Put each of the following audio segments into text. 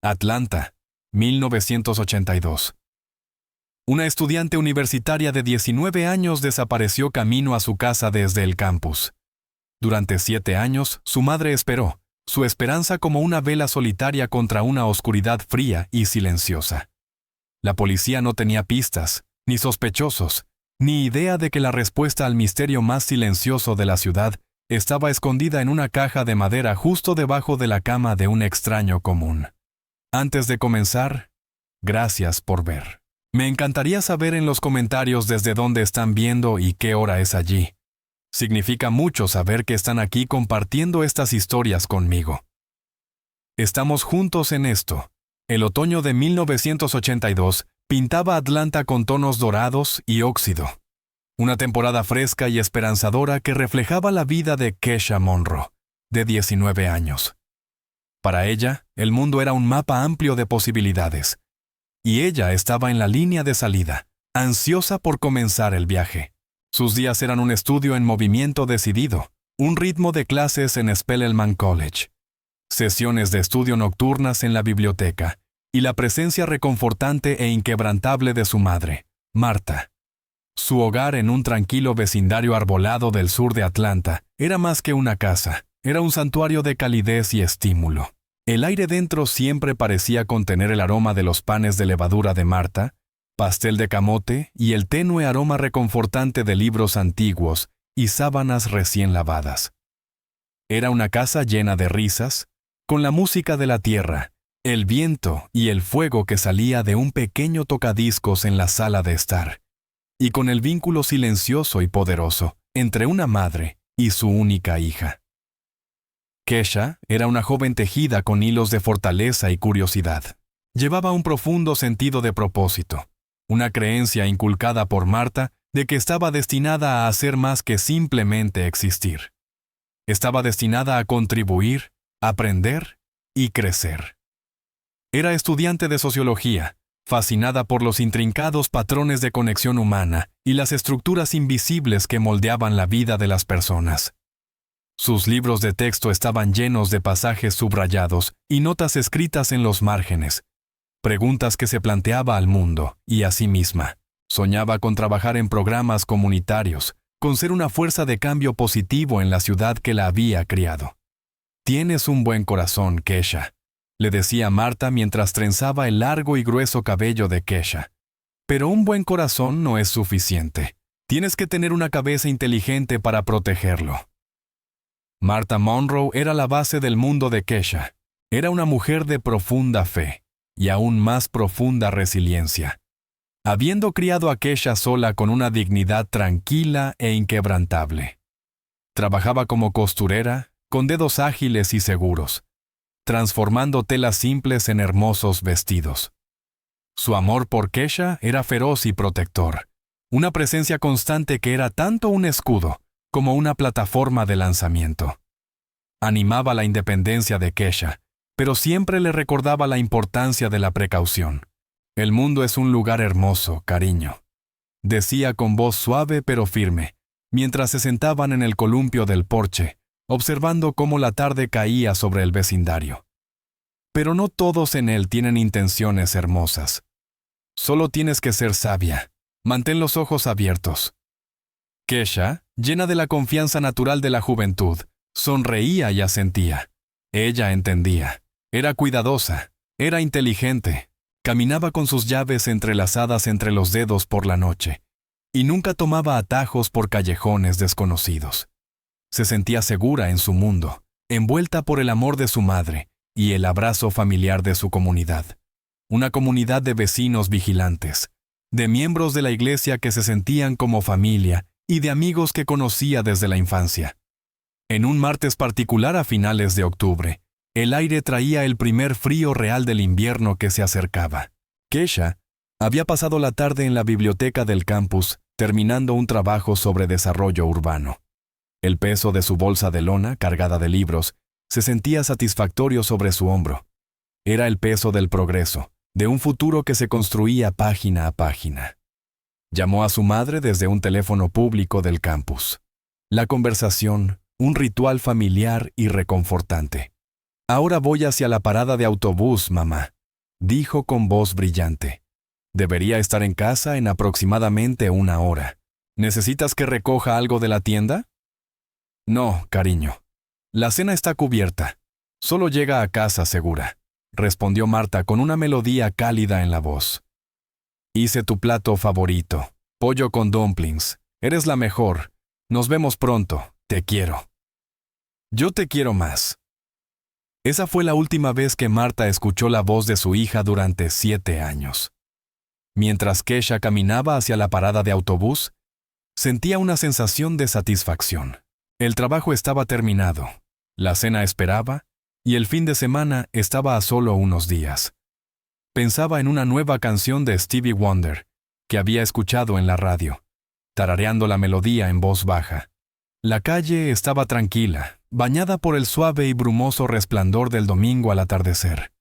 Atlanta, 1982. Una estudiante universitaria de 19 años desapareció camino a su casa desde el campus. Durante 7 años, su madre esperó, su esperanza como una vela solitaria contra una oscuridad fría y silenciosa. La policía no tenía pistas, ni sospechosos, ni idea de que la respuesta al misterio más silencioso de la ciudad estaba escondida en una caja de madera justo debajo de la cama de un extraño común. Antes de comenzar, gracias por ver. Me encantaría saber en los comentarios desde dónde están viendo y qué hora es allí. Significa mucho saber que están aquí compartiendo estas historias conmigo. Estamos juntos en esto. El otoño de 1982 pintaba Atlanta con tonos dorados y óxido. Una temporada fresca y esperanzadora que reflejaba la vida de Kesha Monroe, de 19 años. Para ella, el mundo era un mapa amplio de posibilidades. Y ella estaba en la línea de salida, ansiosa por comenzar el viaje. Sus días eran un estudio en movimiento decidido, un ritmo de clases en Spelman College, sesiones de estudio nocturnas en la biblioteca, y la presencia reconfortante e inquebrantable de su madre, Marta. Su hogar en un tranquilo vecindario arbolado del sur de Atlanta era más que una casa, era un santuario de calidez y estímulo. El aire dentro siempre parecía contener el aroma de los panes de levadura de Marta, pastel de camote y el tenue aroma reconfortante de libros antiguos y sábanas recién lavadas. Era una casa llena de risas, con la música de la tierra, el viento y el fuego que salía de un pequeño tocadiscos en la sala de estar, y con el vínculo silencioso y poderoso entre una madre y su única hija. Kesha era una joven tejida con hilos de fortaleza y curiosidad. Llevaba un profundo sentido de propósito, una creencia inculcada por Marta de que estaba destinada a hacer más que simplemente existir. Estaba destinada a contribuir, aprender y crecer. Era estudiante de sociología, fascinada por los intrincados patrones de conexión humana y las estructuras invisibles que moldeaban la vida de las personas. Sus libros de texto estaban llenos de pasajes subrayados y notas escritas en los márgenes, preguntas que se planteaba al mundo y a sí misma. Soñaba con trabajar en programas comunitarios, con ser una fuerza de cambio positivo en la ciudad que la había criado. «Tienes un buen corazón, Kesha», le decía Marta mientras trenzaba el largo y grueso cabello de Kesha. «Pero un buen corazón no es suficiente. Tienes que tener una cabeza inteligente para protegerlo». Marta Monroe era la base del mundo de Kesha. Era una mujer de profunda fe y aún más profunda resiliencia. Habiendo criado a Kesha sola con una dignidad tranquila e inquebrantable. Trabajaba como costurera, con dedos ágiles y seguros, transformando telas simples en hermosos vestidos. Su amor por Kesha era feroz y protector, una presencia constante que era tanto un escudo como una plataforma de lanzamiento. Animaba la independencia de Kesha, pero siempre le recordaba la importancia de la precaución. «El mundo es un lugar hermoso, cariño», decía con voz suave pero firme, mientras se sentaban en el columpio del porche, observando cómo la tarde caía sobre el vecindario. «Pero no todos en él tienen intenciones hermosas. Solo tienes que ser sabia. Mantén los ojos abiertos». Kesha, llena de la confianza natural de la juventud, sonreía y asentía. Ella entendía. Era cuidadosa. Era inteligente. Caminaba con sus llaves entrelazadas entre los dedos por la noche, y nunca tomaba atajos por callejones desconocidos. Se sentía segura en su mundo, envuelta por el amor de su madre y el abrazo familiar de su comunidad. Una comunidad de vecinos vigilantes, de miembros de la iglesia que se sentían como familia y de amigos que conocía desde la infancia. En un martes particular a finales de octubre, el aire traía el primer frío real del invierno que se acercaba. Kesha había pasado la tarde en la biblioteca del campus, terminando un trabajo sobre desarrollo urbano. El peso de su bolsa de lona, cargada de libros, se sentía satisfactorio sobre su hombro. Era el peso del progreso, de un futuro que se construía página a página. Llamó a su madre desde un teléfono público del campus. La conversación, un ritual familiar y reconfortante. Ahora voy hacia la parada de autobús, mamá, dijo con voz brillante. Debería estar en casa en aproximadamente 1 hora. ¿Necesitas que recoja algo de la tienda? No, cariño. La cena está cubierta. Solo llega a casa segura, respondió Marta con una melodía cálida en la voz. Hice tu plato favorito, pollo con dumplings. Eres la mejor. Nos vemos pronto. Te quiero. Yo te quiero más. Esa fue la última vez que Marta escuchó la voz de su hija durante 7 años. Mientras Kesha caminaba hacia la parada de autobús, sentía una sensación de satisfacción. El trabajo estaba terminado, la cena esperaba, y el fin de semana estaba a solo unos días. Pensaba en una nueva canción de Stevie Wonder, que había escuchado en la radio, tarareando la melodía en voz baja. La calle estaba tranquila, bañada por el suave y brumoso resplandor del domingo al atardecer.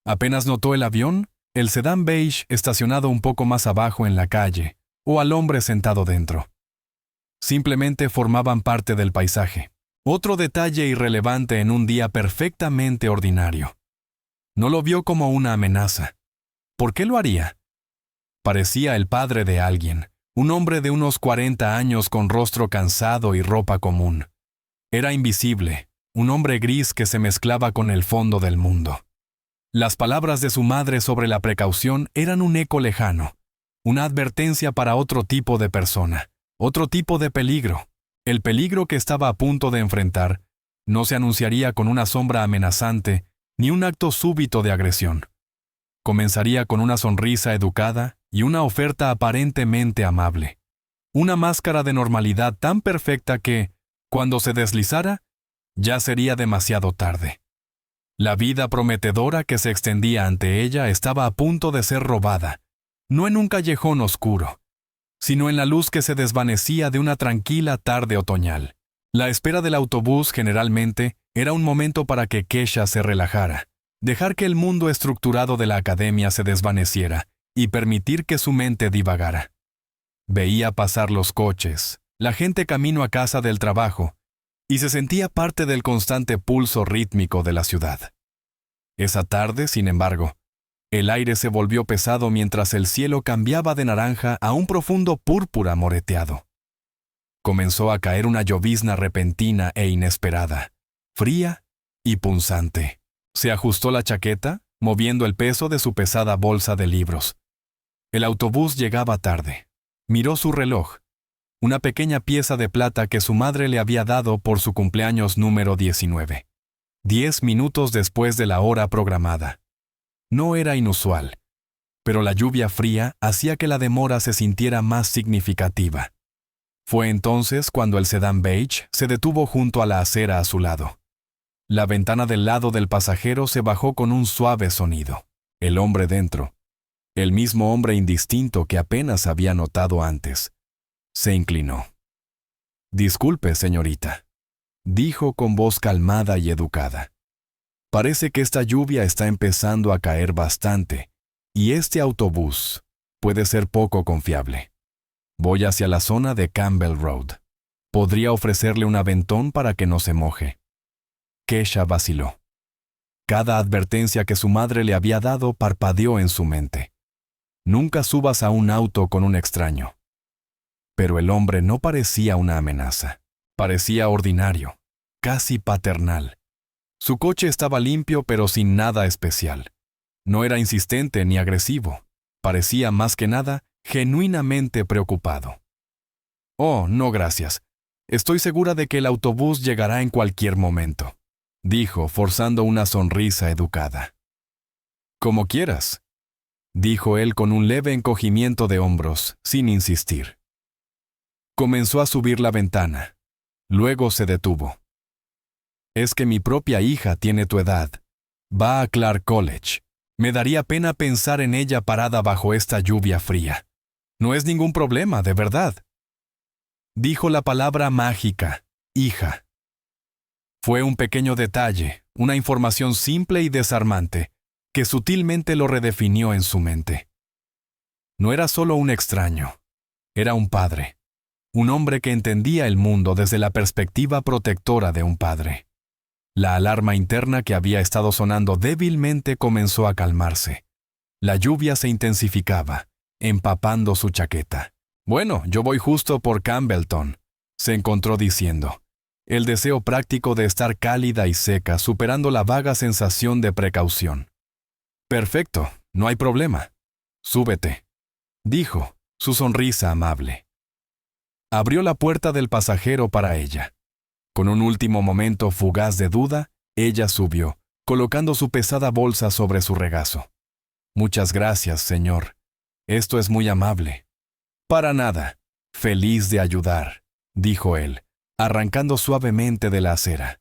Apenas notó el avión, el sedán beige estacionado un poco más abajo en la calle, o al hombre sentado dentro. Simplemente formaban parte del paisaje. Otro detalle irrelevante en un día perfectamente ordinario. No lo vio como una amenaza. ¿Por qué lo haría? Parecía el padre de alguien, un hombre de unos 40 años con rostro cansado y ropa común. Era invisible, un hombre gris que se mezclaba con el fondo del mundo. Las palabras de su madre sobre la precaución eran un eco lejano, una advertencia para otro tipo de persona, otro tipo de peligro. El peligro que estaba a punto de enfrentar no se anunciaría con una sombra amenazante ni un acto súbito de agresión. Comenzaría con una sonrisa educada y una oferta aparentemente amable. Una máscara de normalidad tan perfecta que, cuando se deslizara, ya sería demasiado tarde. La vida prometedora que se extendía ante ella estaba a punto de ser robada, no en un callejón oscuro, sino en la luz que se desvanecía de una tranquila tarde otoñal. La espera del autobús generalmente era un momento para que Kesha se relajara, dejar que el mundo estructurado de la academia se desvaneciera y permitir que su mente divagara. Veía pasar los coches, la gente camino a casa del trabajo, y se sentía parte del constante pulso rítmico de la ciudad. Esa tarde, sin embargo, el aire se volvió pesado mientras el cielo cambiaba de naranja a un profundo púrpura moreteado. Comenzó a caer una llovizna repentina e inesperada, fría y punzante. Se ajustó la chaqueta, moviendo el peso de su pesada bolsa de libros. El autobús llegaba tarde. Miró su reloj, una pequeña pieza de plata que su madre le había dado por su cumpleaños número 19. 10 minutos después de la hora programada. No era inusual, pero la lluvia fría hacía que la demora se sintiera más significativa. Fue entonces cuando el sedán beige se detuvo junto a la acera a su lado. La ventana del lado del pasajero se bajó con un suave sonido. El hombre dentro, el mismo hombre indistinto que apenas había notado antes, se inclinó. «Disculpe, señorita», dijo con voz calmada y educada. «Parece que esta lluvia está empezando a caer bastante, y este autobús puede ser poco confiable. Voy hacia la zona de Campbell Road. ¿Podría ofrecerle un aventón para que no se moje?» Kesha vaciló. Cada advertencia que su madre le había dado parpadeó en su mente. Nunca subas a un auto con un extraño. Pero el hombre no parecía una amenaza. Parecía ordinario, casi paternal. Su coche estaba limpio pero sin nada especial. No era insistente ni agresivo. Parecía más que nada genuinamente preocupado. «Oh, no gracias. Estoy segura de que el autobús llegará en cualquier momento», dijo, forzando una sonrisa educada. «Como quieras», dijo él con un leve encogimiento de hombros, sin insistir. Comenzó a subir la ventana. Luego se detuvo. «Es que mi propia hija tiene tu edad. Va a Clark College. Me daría pena pensar en ella parada bajo esta lluvia fría. No es ningún problema, de verdad». Dijo la palabra mágica, hija. Fue un pequeño detalle, una información simple y desarmante, que sutilmente lo redefinió en su mente. No era solo un extraño, era un padre, un hombre que entendía el mundo desde la perspectiva protectora de un padre. La alarma interna que había estado sonando débilmente comenzó a calmarse. La lluvia se intensificaba, empapando su chaqueta. «Bueno, yo voy justo por Campbellton», se encontró diciendo. El deseo práctico de estar cálida y seca superando la vaga sensación de precaución. «Perfecto, no hay problema. Súbete», dijo, su sonrisa amable. Abrió la puerta del pasajero para ella. Con un último momento fugaz de duda, ella subió, colocando su pesada bolsa sobre su regazo. «Muchas gracias, señor. Esto es muy amable». «Para nada. Feliz de ayudar», dijo él, arrancando suavemente de la acera.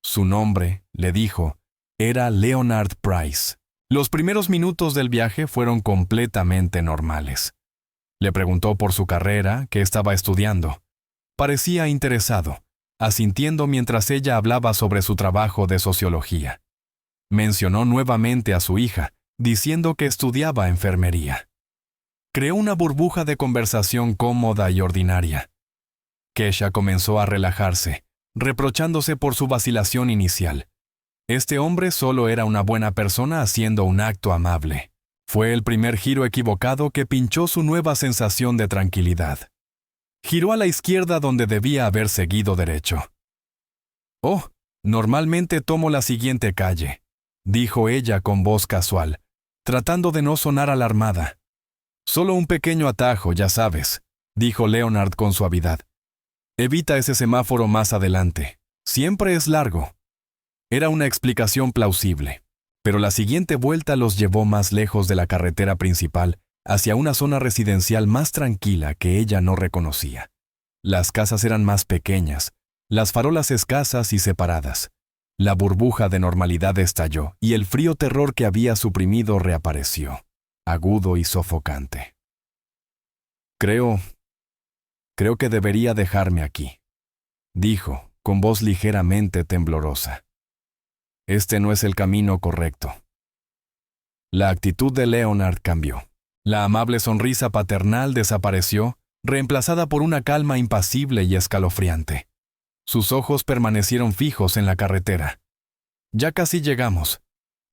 Su nombre, le dijo, era Leonard Price. Los primeros minutos del viaje fueron completamente normales. Le preguntó por su carrera, que estaba estudiando. Parecía interesado, asintiendo mientras ella hablaba sobre su trabajo de sociología. Mencionó nuevamente a su hija, diciendo que estudiaba enfermería. Creó una burbuja de conversación cómoda y ordinaria. Kesha comenzó a relajarse, reprochándose por su vacilación inicial. Este hombre solo era una buena persona haciendo un acto amable. Fue el primer giro equivocado que pinchó su nueva sensación de tranquilidad. Giró a la izquierda donde debía haber seguido derecho. «Oh, normalmente tomo la siguiente calle», dijo ella con voz casual, tratando de no sonar alarmada. «Solo un pequeño atajo, ya sabes», dijo Leonard con suavidad. «Evita ese semáforo más adelante. Siempre es largo». Era una explicación plausible, pero la siguiente vuelta los llevó más lejos de la carretera principal, hacia una zona residencial más tranquila que ella no reconocía. Las casas eran más pequeñas, las farolas escasas y separadas. La burbuja de normalidad estalló y el frío terror que había suprimido reapareció, agudo y sofocante. Creo que debería dejarme aquí», dijo, con voz ligeramente temblorosa. «Este no es el camino correcto». La actitud de Leonard cambió. La amable sonrisa paternal desapareció, reemplazada por una calma impasible y escalofriante. Sus ojos permanecieron fijos en la carretera. «Ya casi llegamos»,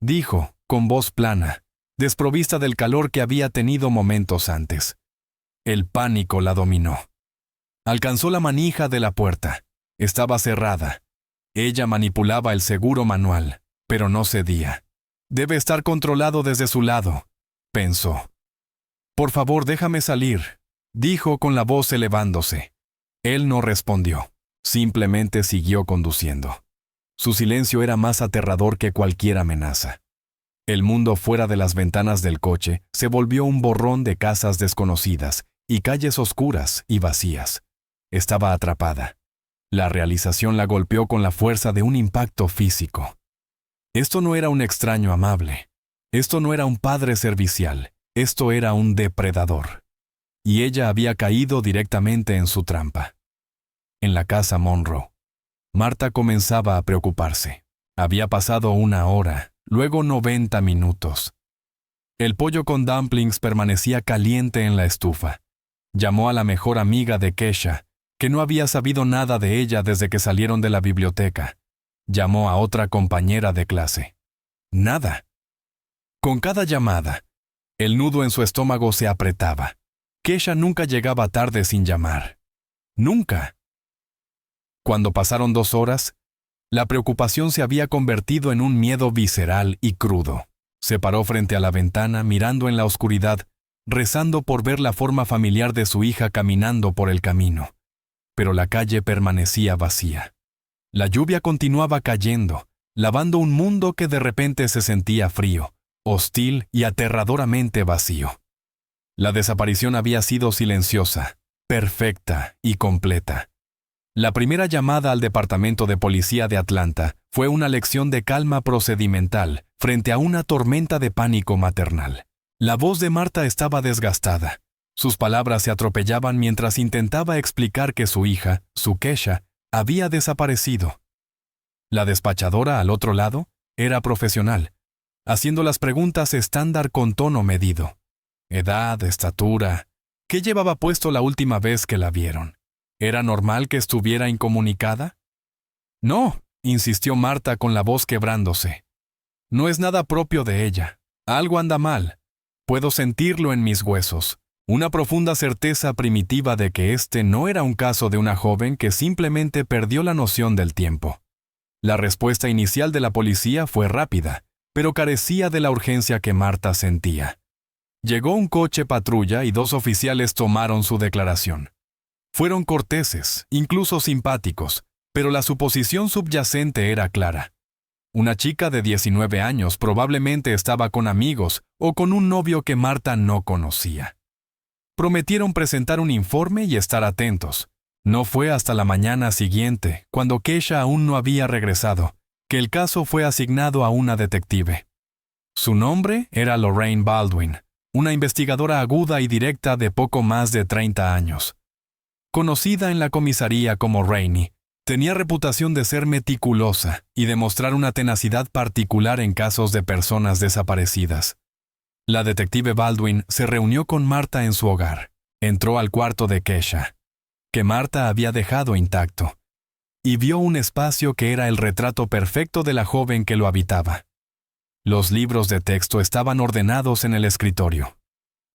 dijo, con voz plana, desprovista del calor que había tenido momentos antes. El pánico la dominó. Alcanzó la manija de la puerta. Estaba cerrada. Ella manipulaba el seguro manual, pero no cedía. «Debe estar controlado desde su lado», pensó. «Por favor, déjame salir», dijo con la voz elevándose. Él no respondió. Simplemente siguió conduciendo. Su silencio era más aterrador que cualquier amenaza. El mundo fuera de las ventanas del coche se volvió un borrón de casas desconocidas y calles oscuras y vacías. Estaba atrapada. La realización la golpeó con la fuerza de un impacto físico. Esto no era un extraño amable. Esto no era un padre servicial. Esto era un depredador. Y ella había caído directamente en su trampa. En la casa Monroe, Marta comenzaba a preocuparse. Había pasado 1 hora, luego 90 minutos. El pollo con dumplings permanecía caliente en la estufa. Llamó a la mejor amiga de Kesha, que no había sabido nada de ella desde que salieron de la biblioteca. Llamó a otra compañera de clase. Nada. Con cada llamada, el nudo en su estómago se apretaba. Kesha nunca llegaba tarde sin llamar. Nunca. Cuando pasaron 2 horas, la preocupación se había convertido en un miedo visceral y crudo. Se paró frente a la ventana, mirando en la oscuridad, rezando por ver la forma familiar de su hija caminando por el camino. Pero la calle permanecía vacía. La lluvia continuaba cayendo, lavando un mundo que de repente se sentía frío, hostil y aterradoramente vacío. La desaparición había sido silenciosa, perfecta y completa. La primera llamada al Departamento de Policía de Atlanta fue una lección de calma procedimental frente a una tormenta de pánico maternal. La voz de Marta estaba desgastada. Sus palabras se atropellaban mientras intentaba explicar que su hija, su Kesha, había desaparecido. La despachadora al otro lado era profesional, haciendo las preguntas estándar con tono medido. Edad, estatura, ¿qué llevaba puesto la última vez que la vieron? ¿Era normal que estuviera incomunicada? No, insistió Marta con la voz quebrándose. No es nada propio de ella. Algo anda mal. Puedo sentirlo en mis huesos. Una profunda certeza primitiva de que este no era un caso de una joven que simplemente perdió la noción del tiempo. La respuesta inicial de la policía fue rápida, pero carecía de la urgencia que Marta sentía. Llegó un coche patrulla y 2 oficiales tomaron su declaración. Fueron corteses, incluso simpáticos, pero la suposición subyacente era clara. Una chica de 19 años probablemente estaba con amigos o con un novio que Marta no conocía. Prometieron presentar un informe y estar atentos. No fue hasta la mañana siguiente, cuando Keisha aún no había regresado, que el caso fue asignado a una detective. Su nombre era Lorraine Baldwin, una investigadora aguda y directa de poco más de 30 años. Conocida en la comisaría como Rainey, tenía reputación de ser meticulosa y de mostrar una tenacidad particular en casos de personas desaparecidas. La detective Baldwin se reunió con Marta en su hogar. Entró al cuarto de Keisha, que Marta había dejado intacto, y vio un espacio que era el retrato perfecto de la joven que lo habitaba. Los libros de texto estaban ordenados en el escritorio.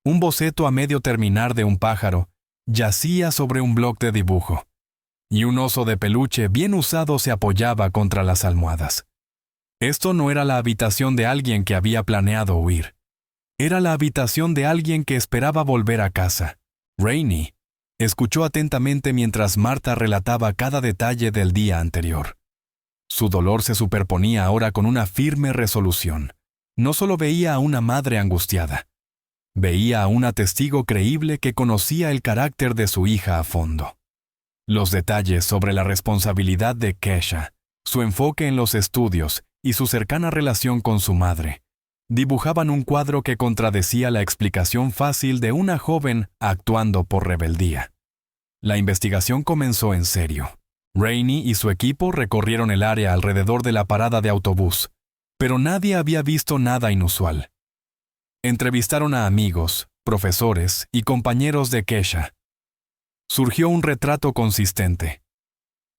Un boceto a medio terminar de un pájaro yacía sobre un bloc de dibujo, y un oso de peluche bien usado se apoyaba contra las almohadas. Esto no era la habitación de alguien que había planeado huir. Era la habitación de alguien que esperaba volver a casa. Rainey escuchó atentamente mientras Marta relataba cada detalle del día anterior. Su dolor se superponía ahora con una firme resolución. No solo veía a una madre angustiada, veía a una testigo creíble que conocía el carácter de su hija a fondo. Los detalles sobre la responsabilidad de Keisha, su enfoque en los estudios y su cercana relación con su madre, dibujaban un cuadro que contradecía la explicación fácil de una joven actuando por rebeldía. La investigación comenzó en serio. Rainey y su equipo recorrieron el área alrededor de la parada de autobús, pero nadie había visto nada inusual. Entrevistaron a amigos, profesores y compañeros de Keisha. Surgió un retrato consistente.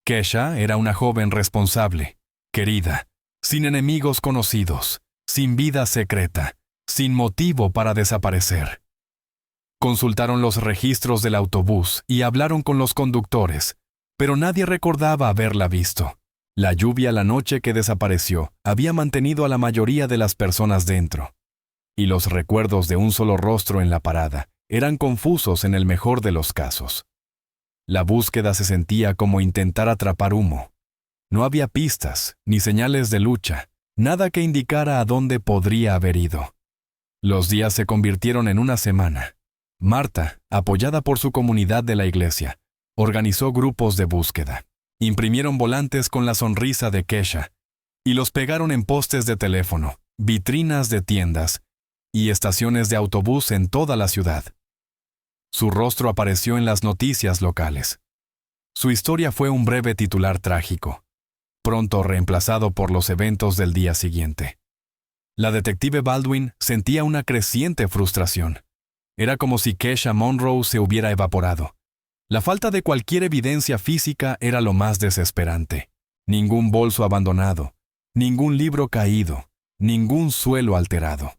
Keisha era una joven responsable, querida, sin enemigos conocidos, sin vida secreta, sin motivo para desaparecer. Consultaron los registros del autobús y hablaron con los conductores, pero nadie recordaba haberla visto. La lluvia la noche que desapareció había mantenido a la mayoría de las personas dentro, y los recuerdos de un solo rostro en la parada eran confusos en el mejor de los casos. La búsqueda se sentía como intentar atrapar humo. No había pistas, ni señales de lucha, nada que indicara a dónde podría haber ido. Los días se convirtieron en una semana. Marta, apoyada por su comunidad de la iglesia, organizó grupos de búsqueda. Imprimieron volantes con la sonrisa de Keisha y los pegaron en postes de teléfono, vitrinas de tiendas y estaciones de autobús en toda la ciudad. Su rostro apareció en las noticias locales. Su historia fue un breve titular trágico, pronto reemplazado por los eventos del día siguiente. La detective Baldwin sentía una creciente frustración. Era como si Keisha Monroe se hubiera evaporado. La falta de cualquier evidencia física era lo más desesperante. Ningún bolso abandonado, ningún libro caído, ningún suelo alterado.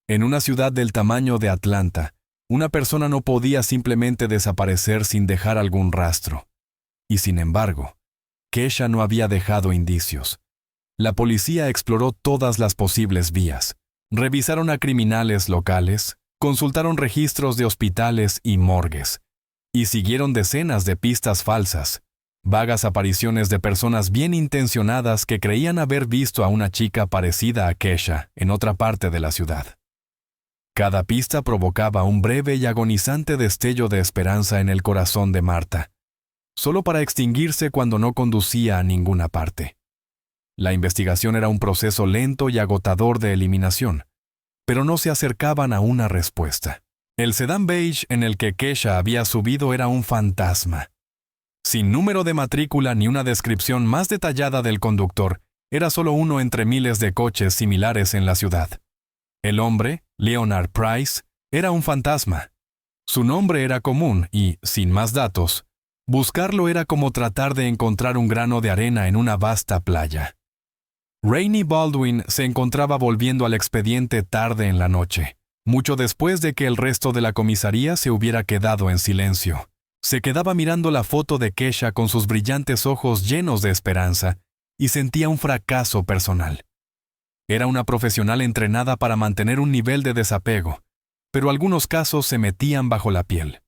En una ciudad del tamaño de Atlanta, una persona no podía simplemente desaparecer sin dejar algún rastro. Y sin embargo, Keisha no había dejado indicios. La policía exploró todas las posibles vías. Revisaron a criminales locales, consultaron registros de hospitales y morgues, y siguieron decenas de pistas falsas, vagas apariciones de personas bien intencionadas que creían haber visto a una chica parecida a Keisha en otra parte de la ciudad. Cada pista provocaba un breve y agonizante destello de esperanza en el corazón de Marta, solo para extinguirse cuando no conducía a ninguna parte. La investigación era un proceso lento y agotador de eliminación, pero no se acercaban a una respuesta. El sedán beige en el que Keisha había subido era un fantasma. Sin número de matrícula ni una descripción más detallada del conductor, era solo uno entre miles de coches similares en la ciudad. El hombre, Leonard Price, era un fantasma. Su nombre era común y, sin más datos, Buscarlo era como tratar de encontrar un grano de arena en una vasta playa. Rainey Baldwin se encontraba volviendo al expediente tarde en la noche, mucho después de que el resto de la comisaría se hubiera quedado en silencio. Se quedaba mirando la foto de Kesha con sus brillantes ojos llenos de esperanza y sentía un fracaso personal. Era una profesional entrenada para mantener un nivel de desapego, pero algunos casos se metían bajo la piel.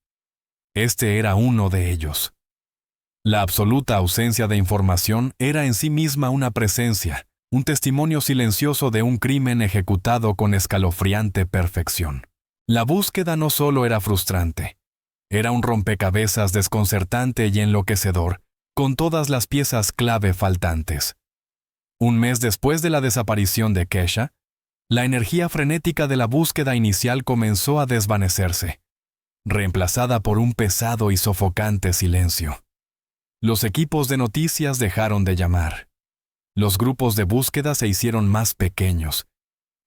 Este era uno de ellos. La absoluta ausencia de información era en sí misma una presencia, un testimonio silencioso de un crimen ejecutado con escalofriante perfección. La búsqueda no solo era frustrante, era un rompecabezas desconcertante y enloquecedor, con todas las piezas clave faltantes. Un mes después de la desaparición de Kesha, la energía frenética de la búsqueda inicial comenzó a desvanecerse, reemplazada por un pesado y sofocante silencio. Los equipos de noticias dejaron de llamar. Los grupos de búsqueda se hicieron más pequeños,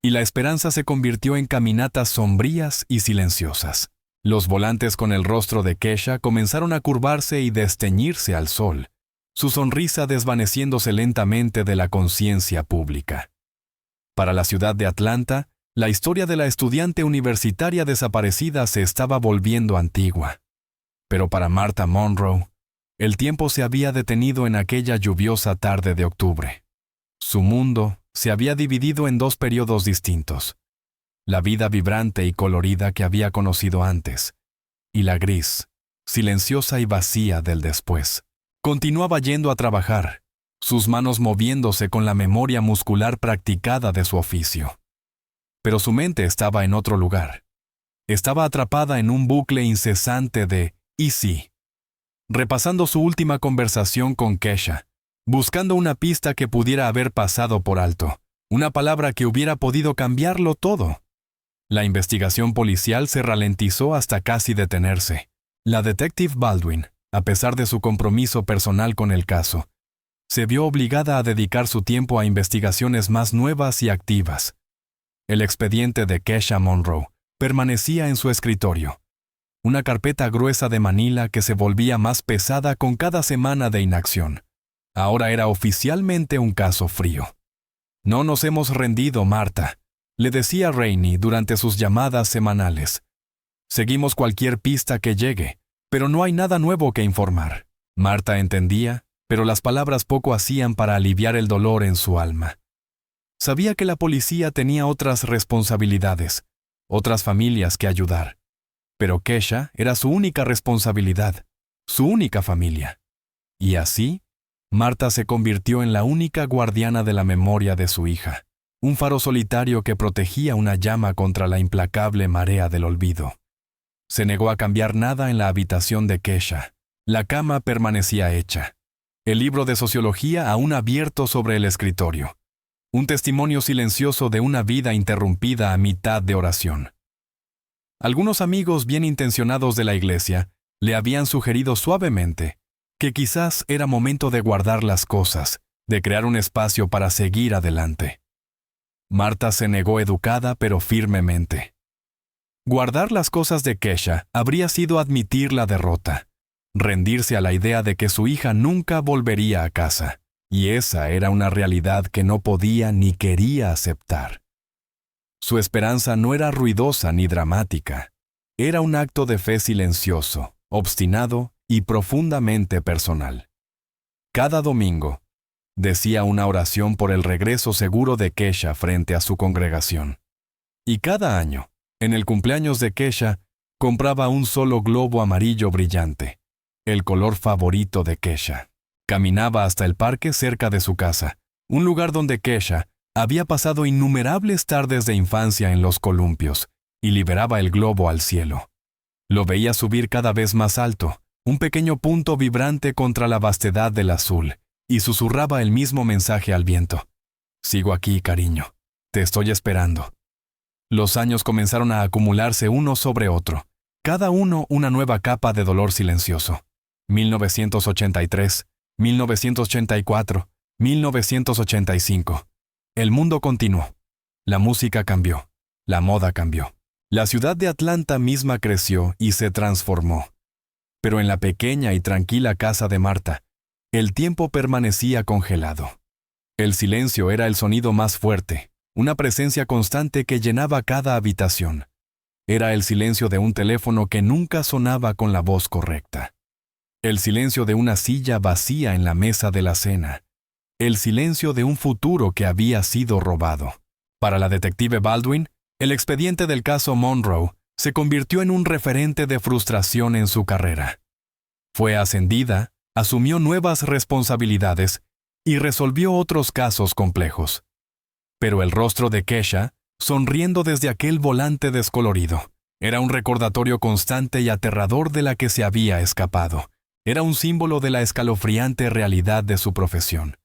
y la esperanza se convirtió en caminatas sombrías y silenciosas. Los volantes con el rostro de Kesha comenzaron a curvarse y desteñirse al sol, su sonrisa desvaneciéndose lentamente de la conciencia pública. Para la ciudad de Atlanta, la historia de la estudiante universitaria desaparecida se estaba volviendo antigua. Pero para Martha Monroe, el tiempo se había detenido en aquella lluviosa tarde de octubre. Su mundo se había dividido en dos periodos distintos: la vida vibrante y colorida que había conocido antes, y la gris, silenciosa y vacía del después. Continuaba yendo a trabajar, sus manos moviéndose con la memoria muscular practicada de su oficio. Pero su mente estaba en otro lugar. Estaba atrapada en un bucle incesante de «¿y si?», repasando su última conversación con Kesha, buscando una pista que pudiera haber pasado por alto, una palabra que hubiera podido cambiarlo todo. La investigación policial se ralentizó hasta casi detenerse. La detective Baldwin, a pesar de su compromiso personal con el caso, se vio obligada a dedicar su tiempo a investigaciones más nuevas y activas. El expediente de Kesha Monroe permanecía en su escritorio, una carpeta gruesa de manila que se volvía más pesada con cada semana de inacción. Ahora era oficialmente un caso frío. «No nos hemos rendido, Martha», le decía Rainey durante sus llamadas semanales. «Seguimos cualquier pista que llegue, pero no hay nada nuevo que informar». Martha entendía, pero las palabras poco hacían para aliviar el dolor en su alma. Sabía que la policía tenía otras responsabilidades, otras familias que ayudar. Pero Kesha era su única responsabilidad, su única familia. Y así, Martha se convirtió en la única guardiana de la memoria de su hija, un faro solitario que protegía una llama contra la implacable marea del olvido. Se negó a cambiar nada en la habitación de Kesha. La cama permanecía hecha. El libro de sociología aún abierto sobre el escritorio. Un testimonio silencioso de una vida interrumpida a mitad de oración. Algunos amigos bien intencionados de la iglesia le habían sugerido suavemente que quizás era momento de guardar las cosas, de crear un espacio para seguir adelante. Martha se negó educada pero firmemente. Guardar las cosas de Kesha habría sido admitir la derrota, rendirse a la idea de que su hija nunca volvería a casa, y esa era una realidad que no podía ni quería aceptar. Su esperanza no era ruidosa ni dramática. Era un acto de fe silencioso, obstinado y profundamente personal. Cada domingo, decía una oración por el regreso seguro de Kesha frente a su congregación. Y cada año, en el cumpleaños de Kesha, compraba un solo globo amarillo brillante, el color favorito de Kesha. Caminaba hasta el parque cerca de su casa, un lugar donde Kesha había pasado innumerables tardes de infancia en los columpios, y liberaba el globo al cielo. Lo veía subir cada vez más alto, un pequeño punto vibrante contra la vastedad del azul, y susurraba el mismo mensaje al viento. «Sigo aquí, cariño. Te estoy esperando». Los años comenzaron a acumularse uno sobre otro, cada uno una nueva capa de dolor silencioso. 1983, 1984, 1985. El mundo continuó. La música cambió. La moda cambió. La ciudad de Atlanta misma creció y se transformó. Pero en la pequeña y tranquila casa de Marta, el tiempo permanecía congelado. El silencio era el sonido más fuerte, una presencia constante que llenaba cada habitación. Era el silencio de un teléfono que nunca sonaba con la voz correcta. El silencio de una silla vacía en la mesa de la cena. El silencio de un futuro que había sido robado. Para la detective Baldwin, el expediente del caso Monroe se convirtió en un referente de frustración en su carrera. Fue ascendida, asumió nuevas responsabilidades y resolvió otros casos complejos. Pero el rostro de Kesha, sonriendo desde aquel volante descolorido, era un recordatorio constante y aterrador de la que se había escapado. Era un símbolo de la escalofriante realidad de su profesión,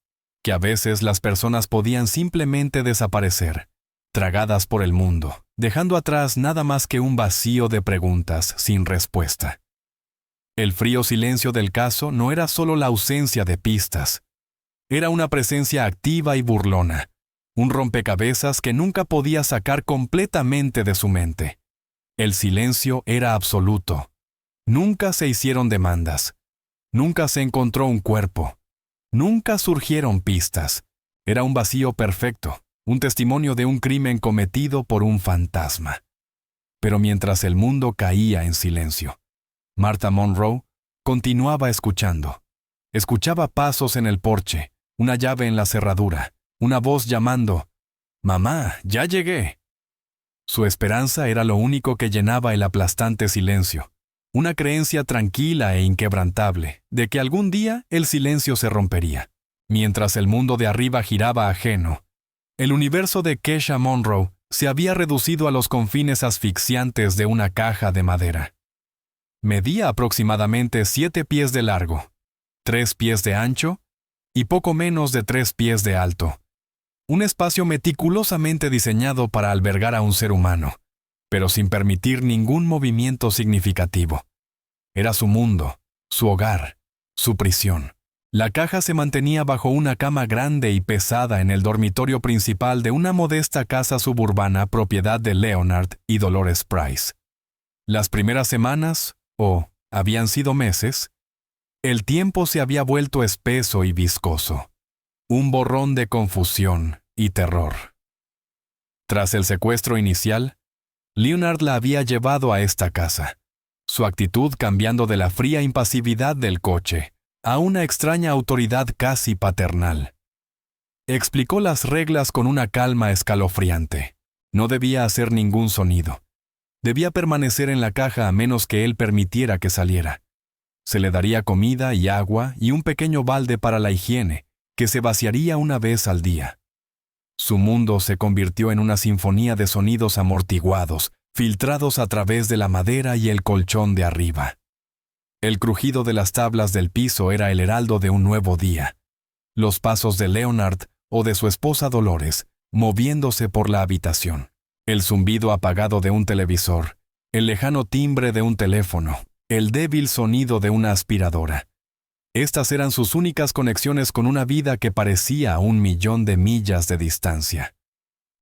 que a veces las personas podían simplemente desaparecer, tragadas por el mundo, dejando atrás nada más que un vacío de preguntas sin respuesta. El frío silencio del caso no era solo la ausencia de pistas. Era una presencia activa y burlona, un rompecabezas que nunca podía sacar completamente de su mente. El silencio era absoluto. Nunca se hicieron demandas. Nunca se encontró un cuerpo. Nunca surgieron pistas. Era un vacío perfecto, un testimonio de un crimen cometido por un fantasma. Pero mientras el mundo caía en silencio, Martha Monroe continuaba escuchando. Escuchaba pasos en el porche, una llave en la cerradura, una voz llamando, «Mamá, ya llegué». Su esperanza era lo único que llenaba el aplastante silencio, una creencia tranquila e inquebrantable de que algún día el silencio se rompería. Mientras el mundo de arriba giraba ajeno, el universo de Kesha Monroe se había reducido a los confines asfixiantes de una caja de madera. Medía aproximadamente 7 pies de largo, 3 pies de ancho y poco menos de 3 pies de alto. Un espacio meticulosamente diseñado para albergar a un ser humano, pero sin permitir ningún movimiento significativo. Era su mundo, su hogar, su prisión. La caja se mantenía bajo una cama grande y pesada en el dormitorio principal de una modesta casa suburbana propiedad de Leonard y Dolores Price. Las primeras semanas, habían sido meses, el tiempo se había vuelto espeso y viscoso. Un borrón de confusión y terror. Tras el secuestro inicial, Leonard la había llevado a esta casa, su actitud cambiando de la fría impasividad del coche a una extraña autoridad casi paternal. Explicó las reglas con una calma escalofriante. No debía hacer ningún sonido. Debía permanecer en la caja a menos que él permitiera que saliera. Se le daría comida y agua y un pequeño balde para la higiene, que se vaciaría una vez al día. Su mundo se convirtió en una sinfonía de sonidos amortiguados, filtrados a través de la madera y el colchón de arriba. El crujido de las tablas del piso era el heraldo de un nuevo día. Los pasos de Leonard o de su esposa Dolores, moviéndose por la habitación. El zumbido apagado de un televisor, el lejano timbre de un teléfono, el débil sonido de una aspiradora. Estas eran sus únicas conexiones con una vida que parecía a 1.000.000 de millas de distancia.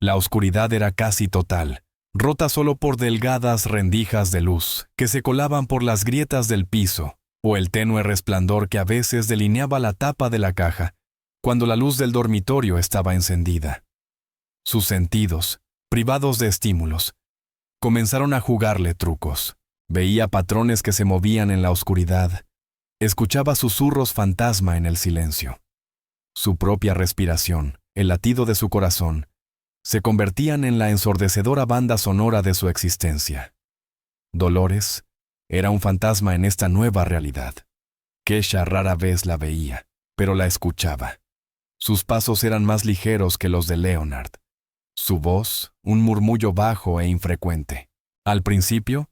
La oscuridad era casi total, rota solo por delgadas rendijas de luz que se colaban por las grietas del piso, o el tenue resplandor que a veces delineaba la tapa de la caja, cuando la luz del dormitorio estaba encendida. Sus sentidos, privados de estímulos, comenzaron a jugarle trucos. Veía patrones que se movían en la oscuridad. Escuchaba susurros fantasma en el silencio. Su propia respiración, el latido de su corazón, se convertían en la ensordecedora banda sonora de su existencia. Dolores era un fantasma en esta nueva realidad. Kesha rara vez la veía, pero la escuchaba. Sus pasos eran más ligeros que los de Leonard. Su voz, un murmullo bajo e infrecuente. Al principio,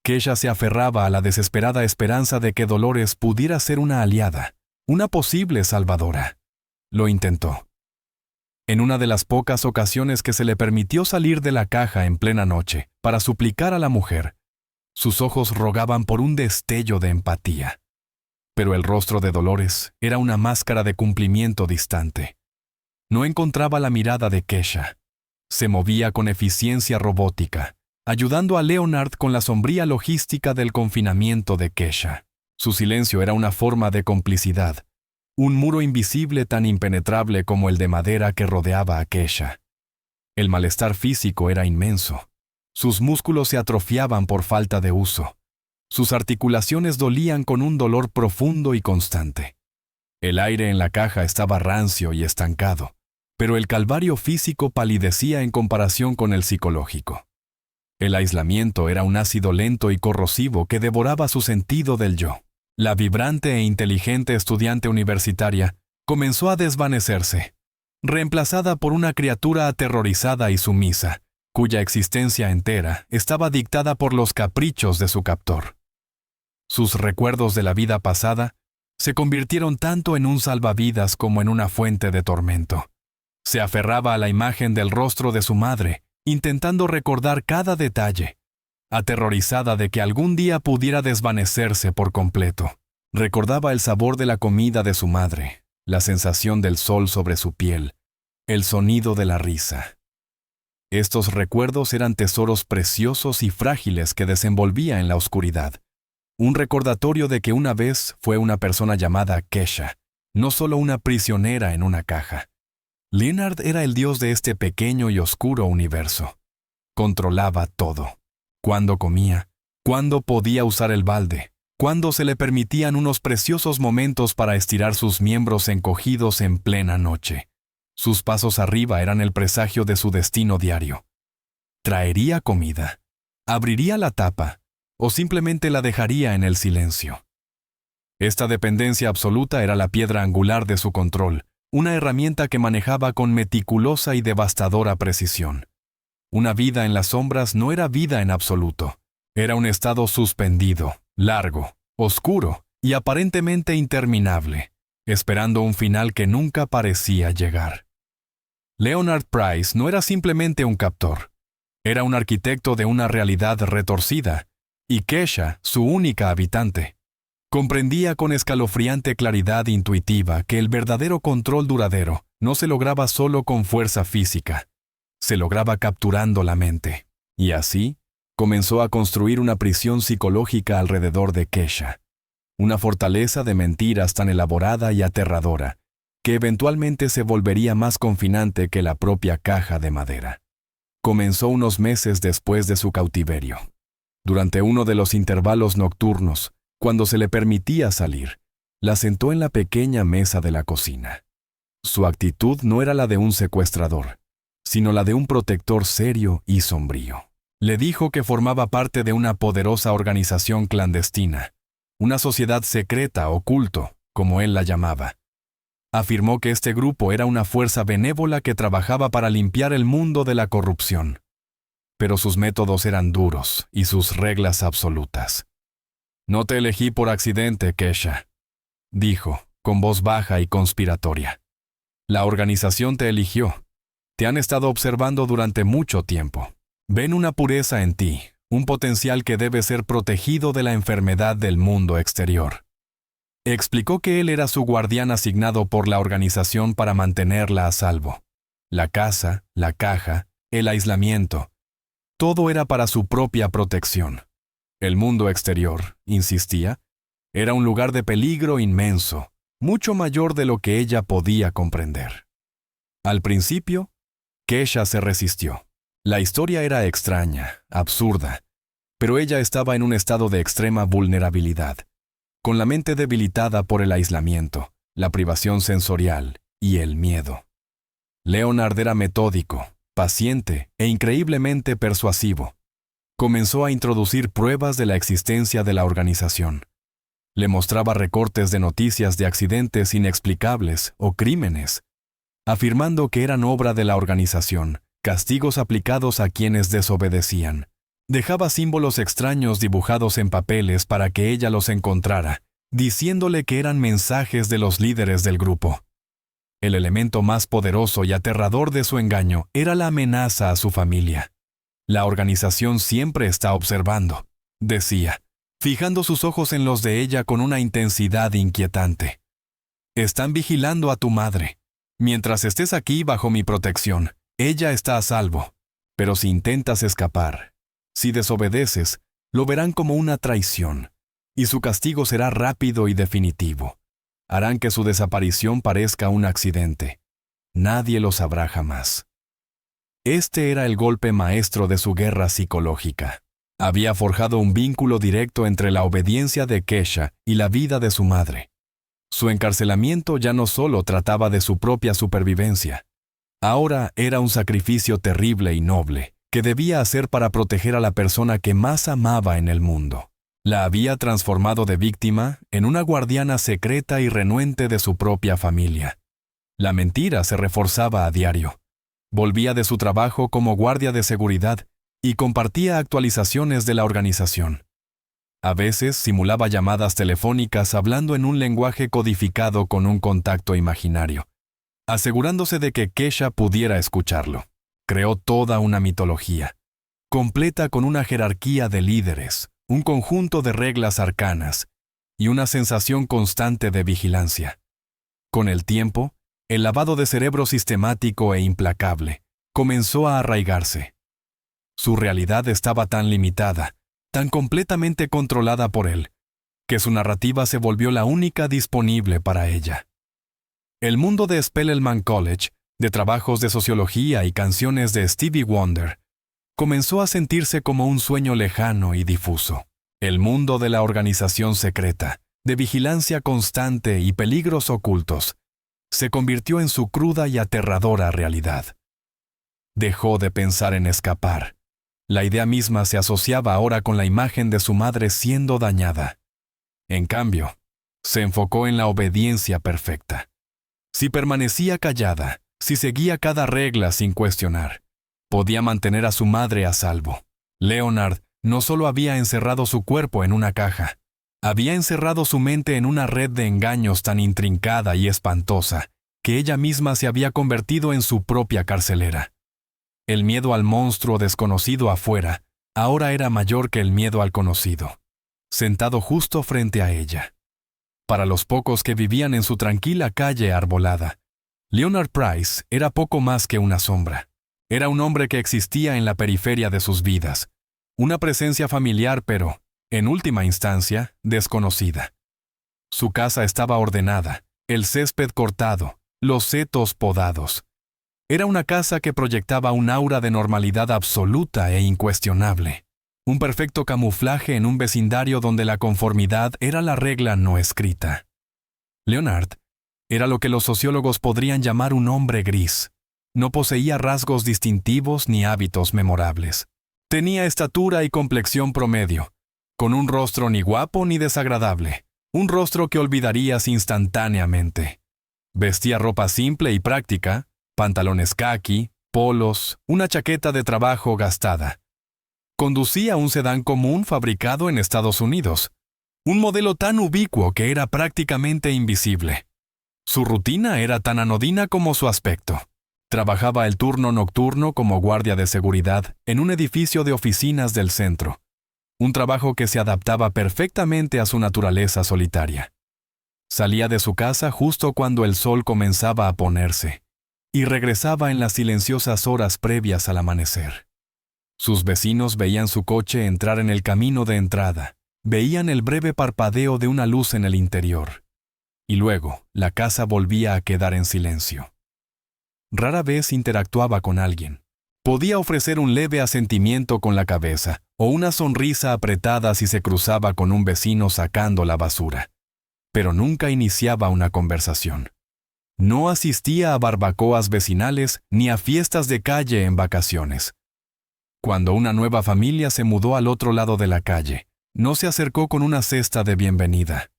Kesha se aferraba a la desesperada esperanza de que Dolores pudiera ser una aliada, una posible salvadora. Lo intentó. En una de las pocas ocasiones que se le permitió salir de la caja en plena noche para suplicar a la mujer, sus ojos rogaban por un destello de empatía. Pero el rostro de Dolores era una máscara de cumplimiento distante. No encontraba la mirada de Kesha. Se movía con eficiencia robótica, ayudando a Leonard con la sombría logística del confinamiento de Kesha. Su silencio era una forma de complicidad, un muro invisible tan impenetrable como el de madera que rodeaba a Kesha. El malestar físico era inmenso. Sus músculos se atrofiaban por falta de uso. Sus articulaciones dolían con un dolor profundo y constante. El aire en la caja estaba rancio y estancado, pero el calvario físico palidecía en comparación con el psicológico. El aislamiento era un ácido lento y corrosivo que devoraba su sentido del yo. La vibrante e inteligente estudiante universitaria comenzó a desvanecerse, reemplazada por una criatura aterrorizada y sumisa, cuya existencia entera estaba dictada por los caprichos de su captor. Sus recuerdos de la vida pasada se convirtieron tanto en un salvavidas como en una fuente de tormento. Se aferraba a la imagen del rostro de su madre, intentando recordar cada detalle, aterrorizada de que algún día pudiera desvanecerse por completo. Recordaba el sabor de la comida de su madre, la sensación del sol sobre su piel, el sonido de la risa. Estos recuerdos eran tesoros preciosos y frágiles que desenvolvía en la oscuridad. Un recordatorio de que una vez fue una persona llamada Kesha, no solo una prisionera en una caja. Leonard era el dios de este pequeño y oscuro universo. Controlaba todo. Cuándo comía, cuándo podía usar el balde, cuándo se le permitían unos preciosos momentos para estirar sus miembros encogidos en plena noche. Sus pasos arriba eran el presagio de su destino diario. Traería comida, abriría la tapa, o simplemente la dejaría en el silencio. Esta dependencia absoluta era la piedra angular de su control, una herramienta que manejaba con meticulosa y devastadora precisión. Una vida en las sombras no era vida en absoluto. Era un estado suspendido, largo, oscuro y aparentemente interminable, esperando un final que nunca parecía llegar. Leonard Price no era simplemente un captor. Era un arquitecto de una realidad retorcida, y Kesha, su única habitante. Comprendía con escalofriante claridad intuitiva que el verdadero control duradero no se lograba solo con fuerza física. Se lograba capturando la mente. Y así, comenzó a construir una prisión psicológica alrededor de Kesha. Una fortaleza de mentiras tan elaborada y aterradora, que eventualmente se volvería más confinante que la propia caja de madera. Comenzó unos meses después de su cautiverio. Durante uno de los intervalos nocturnos, cuando se le permitía salir, la sentó en la pequeña mesa de la cocina. Su actitud no era la de un secuestrador, sino la de un protector serio y sombrío. Le dijo que formaba parte de una poderosa organización clandestina, una sociedad secreta o culto, como él la llamaba. Afirmó que este grupo era una fuerza benévola que trabajaba para limpiar el mundo de la corrupción. Pero sus métodos eran duros y sus reglas absolutas. «No te elegí por accidente, Kesha», dijo, con voz baja y conspiratoria. «La organización te eligió. Te han estado observando durante mucho tiempo. Ven una pureza en ti, un potencial que debe ser protegido de la enfermedad del mundo exterior». Explicó que él era su guardián asignado por la organización para mantenerla a salvo. La casa, la caja, el aislamiento, todo era para su propia protección. El mundo exterior, insistía, era un lugar de peligro inmenso, mucho mayor de lo que ella podía comprender. Al principio, Kesha se resistió. La historia era extraña, absurda, pero ella estaba en un estado de extrema vulnerabilidad, con la mente debilitada por el aislamiento, la privación sensorial y el miedo. Leonard era metódico, paciente e increíblemente persuasivo. Comenzó a introducir pruebas de la existencia de la organización. Le mostraba recortes de noticias de accidentes inexplicables o crímenes, afirmando que eran obra de la organización, castigos aplicados a quienes desobedecían. Dejaba símbolos extraños dibujados en papeles para que ella los encontrara, diciéndole que eran mensajes de los líderes del grupo. El elemento más poderoso y aterrador de su engaño era la amenaza a su familia. «La organización siempre está observando», decía, fijando sus ojos en los de ella con una intensidad inquietante. «Están vigilando a tu madre. Mientras estés aquí bajo mi protección, ella está a salvo. Pero si intentas escapar, si desobedeces, lo verán como una traición. y su castigo será rápido y definitivo. Harán que su desaparición parezca un accidente. Nadie lo sabrá jamás. Este era el golpe maestro de su guerra psicológica. Había forjado un vínculo directo entre la obediencia de Kesha y la vida de su madre. Su encarcelamiento ya no solo trataba de su propia supervivencia. Ahora era un sacrificio terrible y noble, que debía hacer para proteger a la persona que más amaba en el mundo. La había transformado de víctima en una guardiana secreta y renuente de su propia familia. La mentira se reforzaba a diario. Volvía de su trabajo como guardia de seguridad y compartía actualizaciones de la organización. A veces simulaba llamadas telefónicas hablando en un lenguaje codificado con un contacto imaginario, asegurándose de que Kesha pudiera escucharlo. Creó toda una mitología, completa con una jerarquía de líderes, un conjunto de reglas arcanas y una sensación constante de vigilancia. Con el tiempo, el lavado de cerebro sistemático e implacable comenzó a arraigarse. Su realidad estaba tan limitada, tan completamente controlada por él, que su narrativa se volvió la única disponible para ella. El mundo de Spelman College, de trabajos de sociología y canciones de Stevie Wonder, comenzó a sentirse como un sueño lejano y difuso. El mundo de la organización secreta, de vigilancia constante y peligros ocultos, se convirtió en su cruda y aterradora realidad. Dejó de pensar en escapar. La idea misma se asociaba ahora con la imagen de su madre siendo dañada. En cambio, se enfocó en la obediencia perfecta. Si permanecía callada, si seguía cada regla sin cuestionar, podía mantener a su madre a salvo. Leonard no solo había encerrado su cuerpo en una caja, había encerrado su mente en una red de engaños tan intrincada y espantosa que ella misma se había convertido en su propia carcelera. El miedo al monstruo desconocido afuera ahora era mayor que el miedo al conocido, sentado justo frente a ella. Para los pocos que vivían en su tranquila calle arbolada, Leonard Price era poco más que una sombra. Era un hombre que existía en la periferia de sus vidas, una presencia familiar pero, en última instancia, desconocida. Su casa estaba ordenada, el césped cortado, los setos podados. Era una casa que proyectaba un aura de normalidad absoluta e incuestionable. Un perfecto camuflaje en un vecindario donde la conformidad era la regla no escrita. Leonard era lo que los sociólogos podrían llamar un hombre gris. No poseía rasgos distintivos ni hábitos memorables. Tenía estatura y complexión promedio, con un rostro ni guapo ni desagradable, un rostro que olvidarías instantáneamente. Vestía ropa simple y práctica, pantalones caqui, polos, una chaqueta de trabajo gastada. Conducía un sedán común fabricado en Estados Unidos, un modelo tan ubicuo que era prácticamente invisible. Su rutina era tan anodina como su aspecto. Trabajaba el turno nocturno como guardia de seguridad en un edificio de oficinas del centro, un trabajo que se adaptaba perfectamente a su naturaleza solitaria. Salía de su casa justo cuando el sol comenzaba a ponerse, y regresaba en las silenciosas horas previas al amanecer. Sus vecinos veían su coche entrar en el camino de entrada, veían el breve parpadeo de una luz en el interior, y luego la casa volvía a quedar en silencio. Rara vez interactuaba con alguien. Podía ofrecer un leve asentimiento con la cabeza o una sonrisa apretada si se cruzaba con un vecino sacando la basura, pero nunca iniciaba una conversación. No asistía a barbacoas vecinales ni a fiestas de calle en vacaciones. Cuando una nueva familia se mudó al otro lado de la calle, no se acercó con una cesta de bienvenida.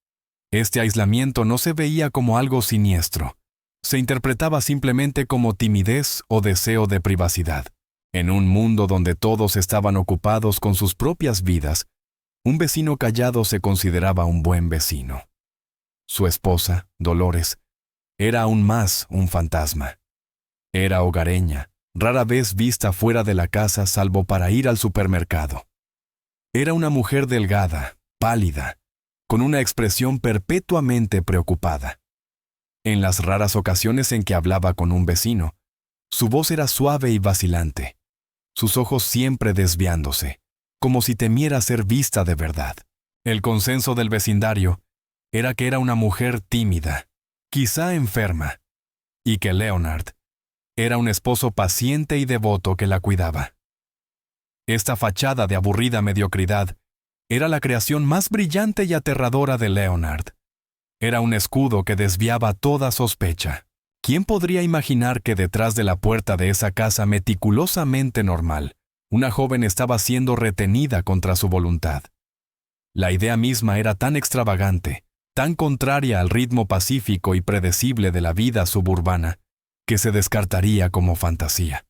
Este aislamiento no se veía como algo siniestro. Se interpretaba simplemente como timidez o deseo de privacidad. En un mundo donde todos estaban ocupados con sus propias vidas, un vecino callado se consideraba un buen vecino. Su esposa, Dolores, era aún más un fantasma. Era hogareña, rara vez vista fuera de la casa salvo para ir al supermercado. Era una mujer delgada, pálida, con una expresión perpetuamente preocupada. En las raras ocasiones en que hablaba con un vecino, su voz era suave y vacilante, sus ojos siempre desviándose, como si temiera ser vista de verdad. El consenso del vecindario era que era una mujer tímida, quizá enferma, y que Leonard era un esposo paciente y devoto que la cuidaba. Esta fachada de aburrida mediocridad era la creación más brillante y aterradora de Leonard. Era un escudo que desviaba toda sospecha. ¿Quién podría imaginar que detrás de la puerta de esa casa meticulosamente normal, una joven estaba siendo retenida contra su voluntad? La idea misma era tan extravagante, tan contraria al ritmo pacífico y predecible de la vida suburbana, que se descartaría como fantasía.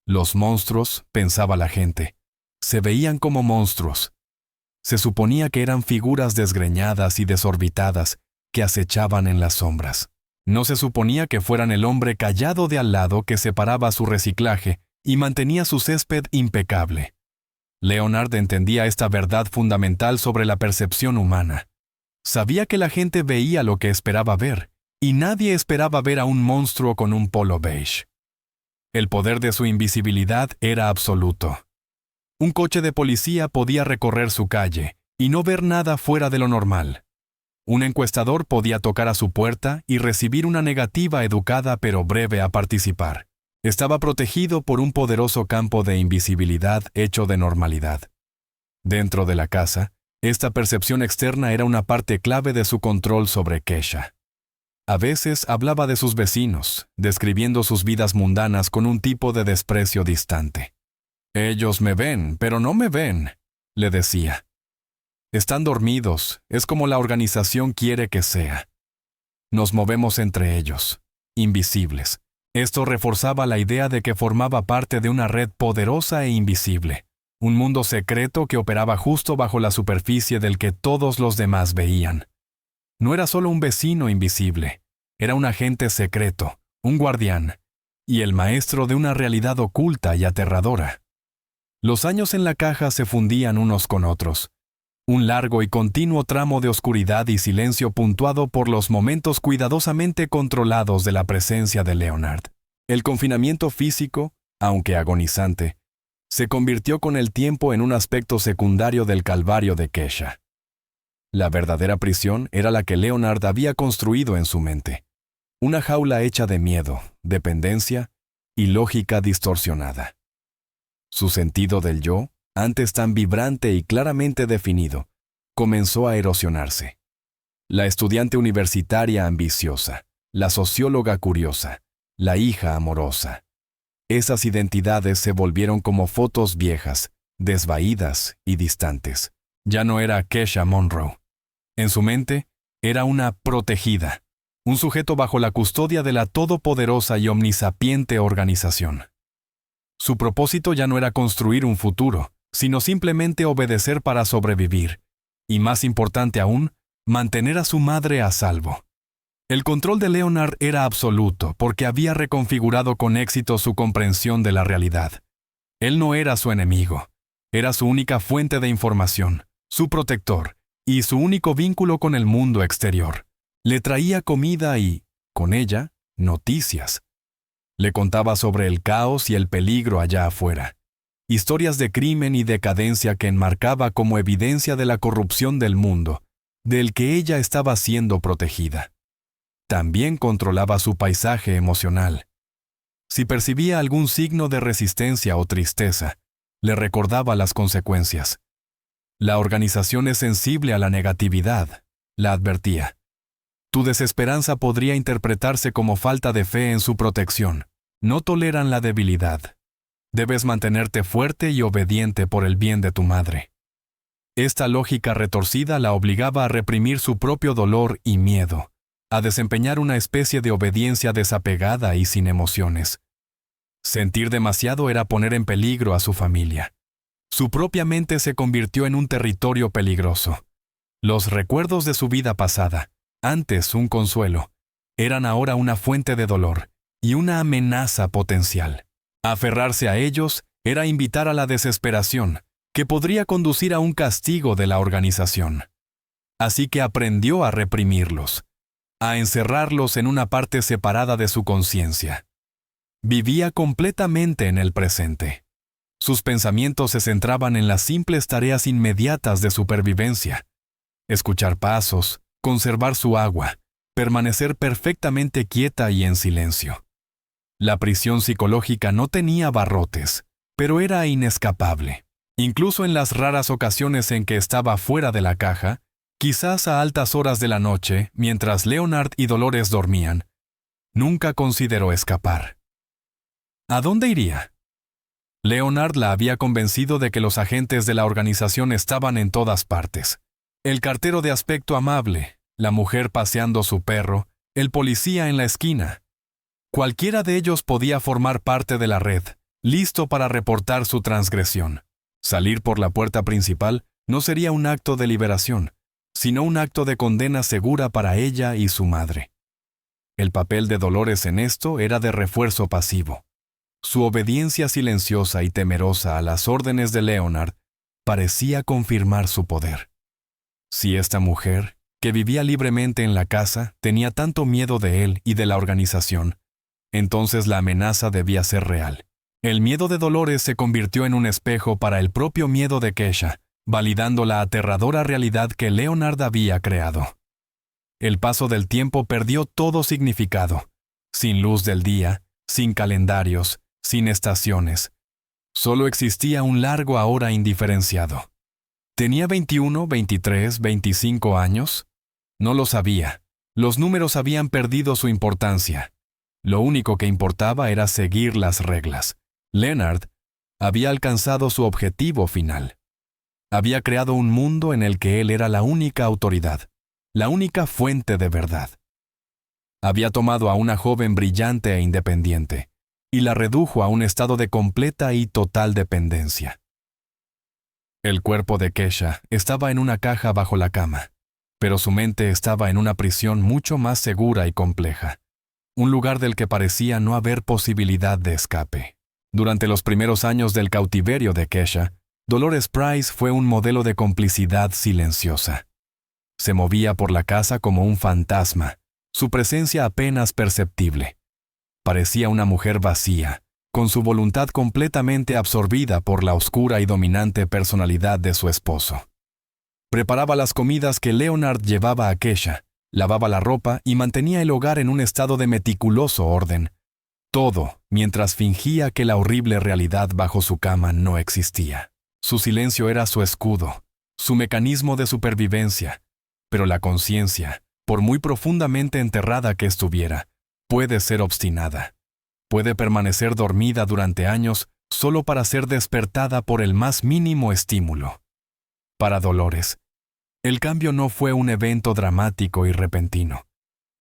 Los monstruos, pensaba la gente, se veían como monstruos. Se suponía que eran figuras desgreñadas y desorbitadas que acechaban en las sombras. No se suponía que fueran el hombre callado de al lado que separaba su reciclaje y mantenía su césped impecable. Leonard entendía esta verdad fundamental sobre la percepción humana. Sabía que la gente veía lo que esperaba ver, y nadie esperaba ver a un monstruo con un polo beige. El poder de su invisibilidad era absoluto. Un coche de policía podía recorrer su calle y no ver nada fuera de lo normal. Un encuestador podía tocar a su puerta y recibir una negativa educada pero breve a participar. Estaba protegido por un poderoso campo de invisibilidad hecho de normalidad. Dentro de la casa, esta percepción externa era una parte clave de su control sobre Kesha. A veces hablaba de sus vecinos, describiendo sus vidas mundanas con un tipo de desprecio distante. «Ellos me ven, pero no me ven», le decía. «Están dormidos, es como la organización quiere que sea. Nos movemos entre ellos, invisibles». Esto reforzaba la idea de que formaba parte de una red poderosa e invisible, un mundo secreto que operaba justo bajo la superficie del que todos los demás veían. No era solo un vecino invisible, era un agente secreto, un guardián, y el maestro de una realidad oculta y aterradora. Los años en la caja se fundían unos con otros. Un largo y continuo tramo de oscuridad y silencio puntuado por los momentos cuidadosamente controlados de la presencia de Leonard. El confinamiento físico, aunque agonizante, se convirtió con el tiempo en un aspecto secundario del calvario de Kesha. La verdadera prisión era la que Leonard había construido en su mente. Una jaula hecha de miedo, dependencia y lógica distorsionada. Su sentido del yo, antes tan vibrante y claramente definido, comenzó a erosionarse. La estudiante universitaria ambiciosa, la socióloga curiosa, la hija amorosa. Esas identidades se volvieron como fotos viejas, desvaídas y distantes. Ya no era Kesha Monroe. En su mente, era una protegida, un sujeto bajo la custodia de la todopoderosa y omnisapiente organización. Su propósito ya no era construir un futuro, sino simplemente obedecer para sobrevivir, y más importante aún, mantener a su madre a salvo. El control de Leonard era absoluto porque había reconfigurado con éxito su comprensión de la realidad. Él no era su enemigo, era su única fuente de información, su protector, y su único vínculo con el mundo exterior. Le traía comida y, con ella, noticias. Le contaba sobre el caos y el peligro allá afuera. Historias de crimen y decadencia que enmarcaba como evidencia de la corrupción del mundo, del que ella estaba siendo protegida. También controlaba su paisaje emocional. Si percibía algún signo de resistencia o tristeza, le recordaba las consecuencias. La organización es sensible a la negatividad, la advertía. Tu desesperanza podría interpretarse como falta de fe en su protección. No toleran la debilidad. Debes mantenerte fuerte y obediente por el bien de tu madre. Esta lógica retorcida la obligaba a reprimir su propio dolor y miedo, a desempeñar una especie de obediencia desapegada y sin emociones. Sentir demasiado era poner en peligro a su familia. Su propia mente se convirtió en un territorio peligroso. Los recuerdos de su vida pasada, antes un consuelo, eran ahora una fuente de dolor y una amenaza potencial. Aferrarse a ellos era invitar a la desesperación, que podría conducir a un castigo de la organización. Así que aprendió a reprimirlos, a encerrarlos en una parte separada de su conciencia. Vivía completamente en el presente. Sus pensamientos se centraban en las simples tareas inmediatas de supervivencia, escuchar pasos, conservar su agua, permanecer perfectamente quieta y en silencio. La prisión psicológica no tenía barrotes, pero era inescapable. Incluso en las raras ocasiones en que estaba fuera de la caja, quizás a altas horas de la noche, mientras Leonard y Dolores dormían, nunca consideró escapar. ¿A dónde iría? Leonard la había convencido de que los agentes de la organización estaban en todas partes. El cartero de aspecto amable, la mujer paseando su perro, el policía en la esquina. Cualquiera de ellos podía formar parte de la red, listo para reportar su transgresión. Salir por la puerta principal no sería un acto de liberación, sino un acto de condena segura para ella y su madre. El papel de Dolores en esto era de refuerzo pasivo. Su obediencia silenciosa y temerosa a las órdenes de Leonard parecía confirmar su poder. Si esta mujer, que vivía libremente en la casa, tenía tanto miedo de él y de la organización, entonces la amenaza debía ser real. El miedo de Dolores se convirtió en un espejo para el propio miedo de Kesha, validando la aterradora realidad que Leonard había creado. El paso del tiempo perdió todo significado. Sin luz del día, sin calendarios, sin estaciones. Solo existía un largo ahora indiferenciado. ¿Tenía 21, 23, 25 años? No lo sabía. Los números habían perdido su importancia. Lo único que importaba era seguir las reglas. Leonard había alcanzado su objetivo final. Había creado un mundo en el que él era la única autoridad, la única fuente de verdad. Había tomado a una joven brillante e independiente y la redujo a un estado de completa y total dependencia. El cuerpo de Kesha estaba en una caja bajo la cama, pero su mente estaba en una prisión mucho más segura y compleja, un lugar del que parecía no haber posibilidad de escape. Durante los primeros años del cautiverio de Kesha, Dolores Price fue un modelo de complicidad silenciosa. Se movía por la casa como un fantasma, su presencia apenas perceptible. Parecía una mujer vacía, con su voluntad completamente absorbida por la oscura y dominante personalidad de su esposo. Preparaba las comidas que Leonard llevaba a Kesha, lavaba la ropa y mantenía el hogar en un estado de meticuloso orden. Todo mientras fingía que la horrible realidad bajo su cama no existía. Su silencio era su escudo, su mecanismo de supervivencia, pero la conciencia, por muy profundamente enterrada que estuviera, puede ser obstinada. Puede permanecer dormida durante años solo para ser despertada por el más mínimo estímulo. Para Dolores, el cambio no fue un evento dramático y repentino,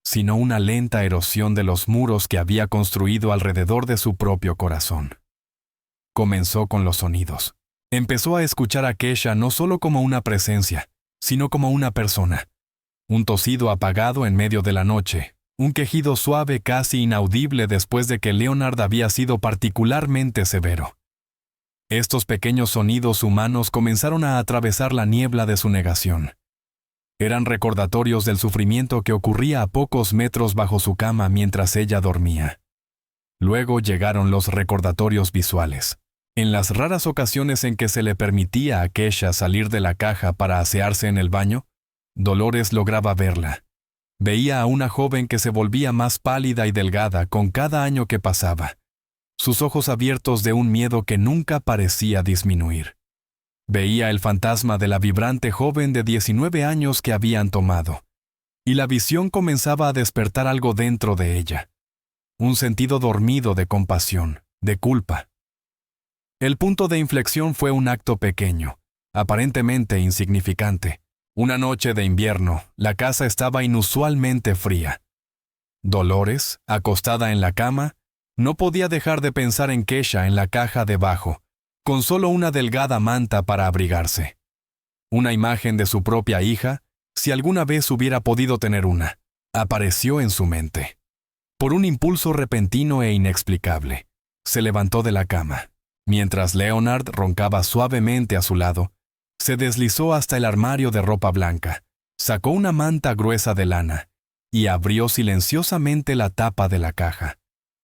sino una lenta erosión de los muros que había construido alrededor de su propio corazón. Comenzó con los sonidos. Empezó a escuchar a Kesha no solo como una presencia, sino como una persona. Un tosido apagado en medio de la noche, un quejido suave casi inaudible después de que Leonard había sido particularmente severo. Estos pequeños sonidos humanos comenzaron a atravesar la niebla de su negación. Eran recordatorios del sufrimiento que ocurría a pocos metros bajo su cama mientras ella dormía. Luego llegaron los recordatorios visuales. En las raras ocasiones en que se le permitía a Kesha salir de la caja para asearse en el baño, Dolores lograba verla. Veía a una joven que se volvía más pálida y delgada con cada año que pasaba, sus ojos abiertos de un miedo que nunca parecía disminuir. Veía el fantasma de la vibrante joven de 19 años que habían tomado, y la visión comenzaba a despertar algo dentro de ella, un sentido dormido de compasión, de culpa. El punto de inflexión fue un acto pequeño, aparentemente insignificante. Una noche de invierno, la casa estaba inusualmente fría. Dolores, acostada en la cama, no podía dejar de pensar en Kesha en la caja debajo, con solo una delgada manta para abrigarse. Una imagen de su propia hija, si alguna vez hubiera podido tener una, apareció en su mente. Por un impulso repentino e inexplicable, se levantó de la cama. Mientras Leonard roncaba suavemente a su lado, se deslizó hasta el armario de ropa blanca, sacó una manta gruesa de lana y abrió silenciosamente la tapa de la caja.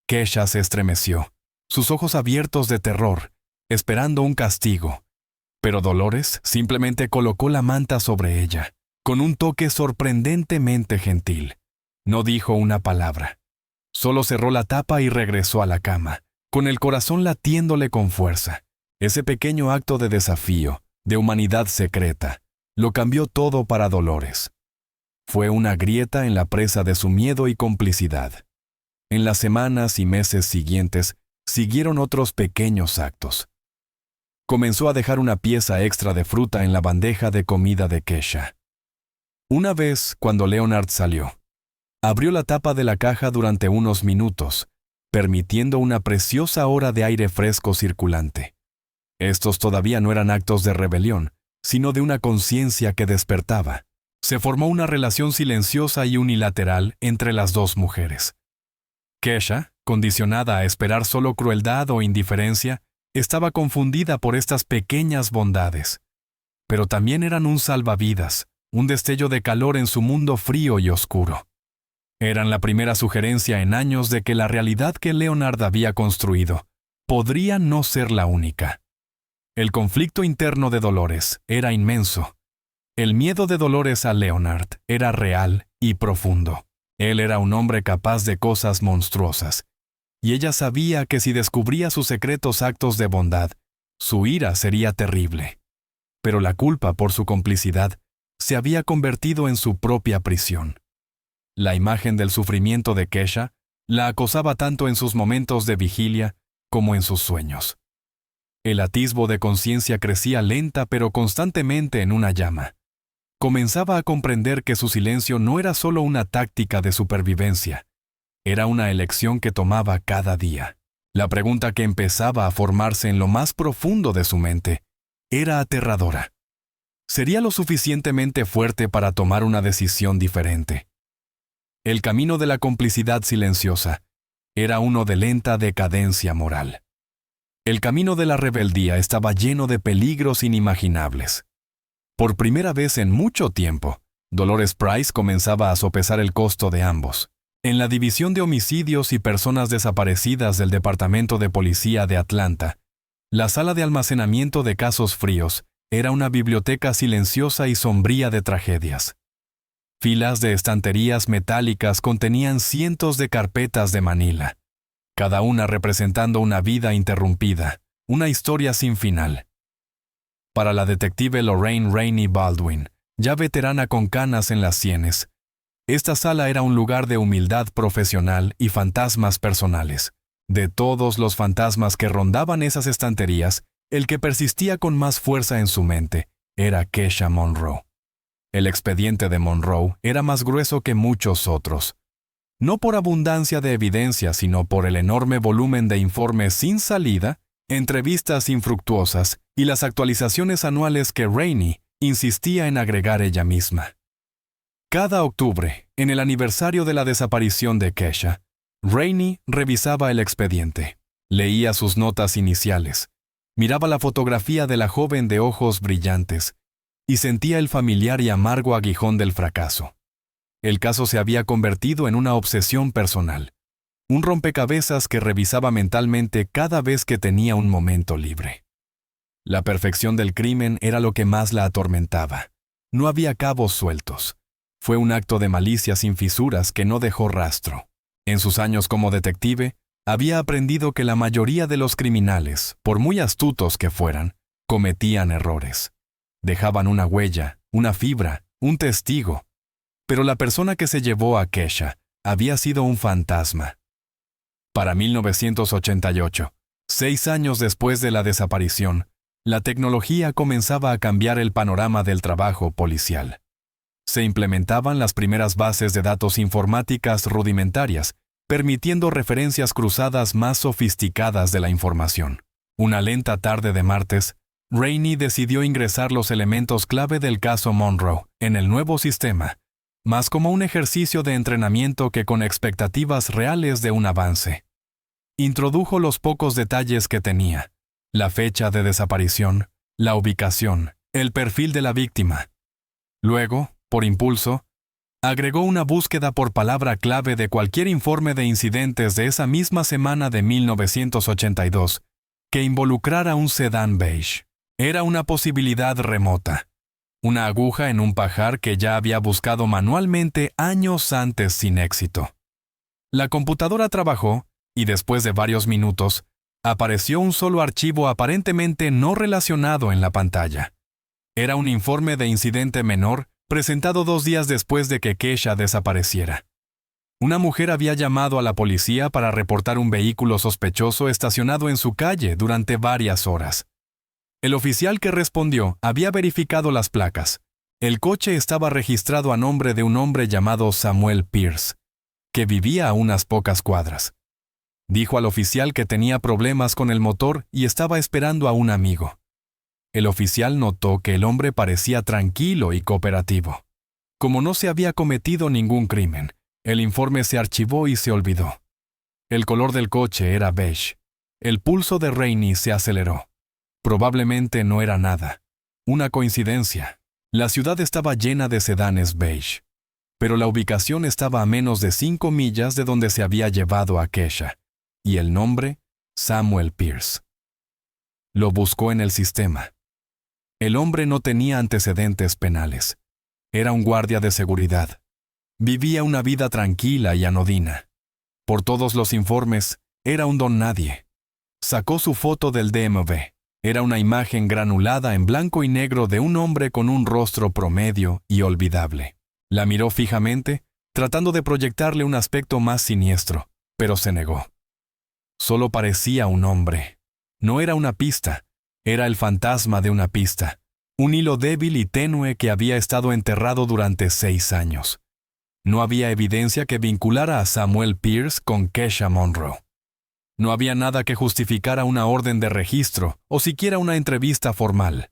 Kesha se estremeció, sus ojos abiertos de terror, esperando un castigo, pero Dolores simplemente colocó la manta sobre ella, con un toque sorprendentemente gentil. No dijo una palabra. Solo cerró la tapa y regresó a la cama, con el corazón latiéndole con fuerza. Ese pequeño acto de desafío, de humanidad secreta, lo cambió todo para Dolores. Fue una grieta en la presa de su miedo y complicidad. En las semanas y meses siguientes, siguieron otros pequeños actos. Comenzó a dejar una pieza extra de fruta en la bandeja de comida de Kesha. Una vez, cuando Leonard salió, abrió la tapa de la caja durante unos minutos, permitiendo una preciosa hora de aire fresco circulante. Estos todavía no eran actos de rebelión, sino de una conciencia que despertaba. Se formó una relación silenciosa y unilateral entre las dos mujeres. Kesha, condicionada a esperar solo crueldad o indiferencia, estaba confundida por estas pequeñas bondades. Pero también eran un salvavidas, un destello de calor en su mundo frío y oscuro. Eran la primera sugerencia en años de que la realidad que Leonard había construido podría no ser la única. El conflicto interno de Dolores era inmenso. El miedo de Dolores a Leonard era real y profundo. Él era un hombre capaz de cosas monstruosas, y ella sabía que si descubría sus secretos actos de bondad, su ira sería terrible. Pero la culpa por su complicidad se había convertido en su propia prisión. La imagen del sufrimiento de Kesha la acosaba tanto en sus momentos de vigilia como en sus sueños. El atisbo de conciencia crecía lenta pero constantemente en una llama. Comenzaba a comprender que su silencio no era solo una táctica de supervivencia, era una elección que tomaba cada día. La pregunta que empezaba a formarse en lo más profundo de su mente era aterradora. ¿Sería lo suficientemente fuerte para tomar una decisión diferente? El camino de la complicidad silenciosa era uno de lenta decadencia moral. El camino de la rebeldía estaba lleno de peligros inimaginables. Por primera vez en mucho tiempo, Dolores Price comenzaba a sopesar el costo de ambos. En la División de Homicidios y Personas Desaparecidas del Departamento de Policía de Atlanta, la sala de almacenamiento de casos fríos era una biblioteca silenciosa y sombría de tragedias. Filas de estanterías metálicas contenían cientos de carpetas de Manila, cada una representando una vida interrumpida, una historia sin final. Para la detective Lorraine Rainey Baldwin, ya veterana con canas en las sienes, esta sala era un lugar de humildad profesional y fantasmas personales. De todos los fantasmas que rondaban esas estanterías, el que persistía con más fuerza en su mente era Kesha Monroe. El expediente de Monroe era más grueso que muchos otros. No por abundancia de evidencia, sino por el enorme volumen de informes sin salida, entrevistas infructuosas y las actualizaciones anuales que Rainey insistía en agregar ella misma. Cada octubre, en el aniversario de la desaparición de Kesha, Rainey revisaba el expediente, leía sus notas iniciales, miraba la fotografía de la joven de ojos brillantes y sentía el familiar y amargo aguijón del fracaso. El caso se había convertido en una obsesión personal, un rompecabezas que revisaba mentalmente cada vez que tenía un momento libre. La perfección del crimen era lo que más la atormentaba. No había cabos sueltos. Fue un acto de malicia sin fisuras que no dejó rastro. En sus años como detective, había aprendido que la mayoría de los criminales, por muy astutos que fueran, cometían errores. Dejaban una huella, una fibra, un testigo. Pero la persona que se llevó a Kesha había sido un fantasma. Para 1988, 6 años después de la desaparición, la tecnología comenzaba a cambiar el panorama del trabajo policial. Se implementaban las primeras bases de datos informáticas rudimentarias, permitiendo referencias cruzadas más sofisticadas de la información. Una lenta tarde de martes, Rainey decidió ingresar los elementos clave del caso Monroe en el nuevo sistema, más como un ejercicio de entrenamiento que con expectativas reales de un avance. Introdujo los pocos detalles que tenía: la fecha de desaparición, la ubicación, el perfil de la víctima. Luego, por impulso, agregó una búsqueda por palabra clave de cualquier informe de incidentes de esa misma semana de 1982 que involucrara un sedán beige. Era una posibilidad remota. una aguja en un pajar que ya había buscado manualmente años antes sin éxito. La computadora trabajó y después de varios minutos, apareció un solo archivo aparentemente no relacionado en la pantalla. Era un informe de incidente menor presentado 2 días después de que Kesha desapareciera. Una mujer había llamado a la policía para reportar un vehículo sospechoso estacionado en su calle durante varias horas. El oficial que respondió había verificado las placas. El coche estaba registrado a nombre de un hombre llamado Samuel Pierce, que vivía a unas pocas cuadras. Dijo al oficial que tenía problemas con el motor y estaba esperando a un amigo. El oficial notó que el hombre parecía tranquilo y cooperativo. Como no se había cometido ningún crimen, el informe se archivó y se olvidó. El color del coche era beige. El pulso de Rainey se aceleró. Probablemente no era nada. Una coincidencia. La ciudad estaba llena de sedanes beige. Pero la ubicación estaba a menos de 5 millas de donde se había llevado a Kesha. Y el nombre, Samuel Pierce. Lo buscó en el sistema. El hombre no tenía antecedentes penales. Era un guardia de seguridad. Vivía una vida tranquila y anodina. Por todos los informes, era un don nadie. Sacó su foto del DMV. Era una imagen granulada en blanco y negro de un hombre con un rostro promedio y olvidable. La miró fijamente, tratando de proyectarle un aspecto más siniestro, pero se negó. Solo parecía un hombre. No era una pista, era el fantasma de una pista, un hilo débil y tenue que había estado enterrado durante 6 años. No había evidencia que vinculara a Samuel Pierce con Kesha Monroe. No había nada que justificara una orden de registro o siquiera una entrevista formal.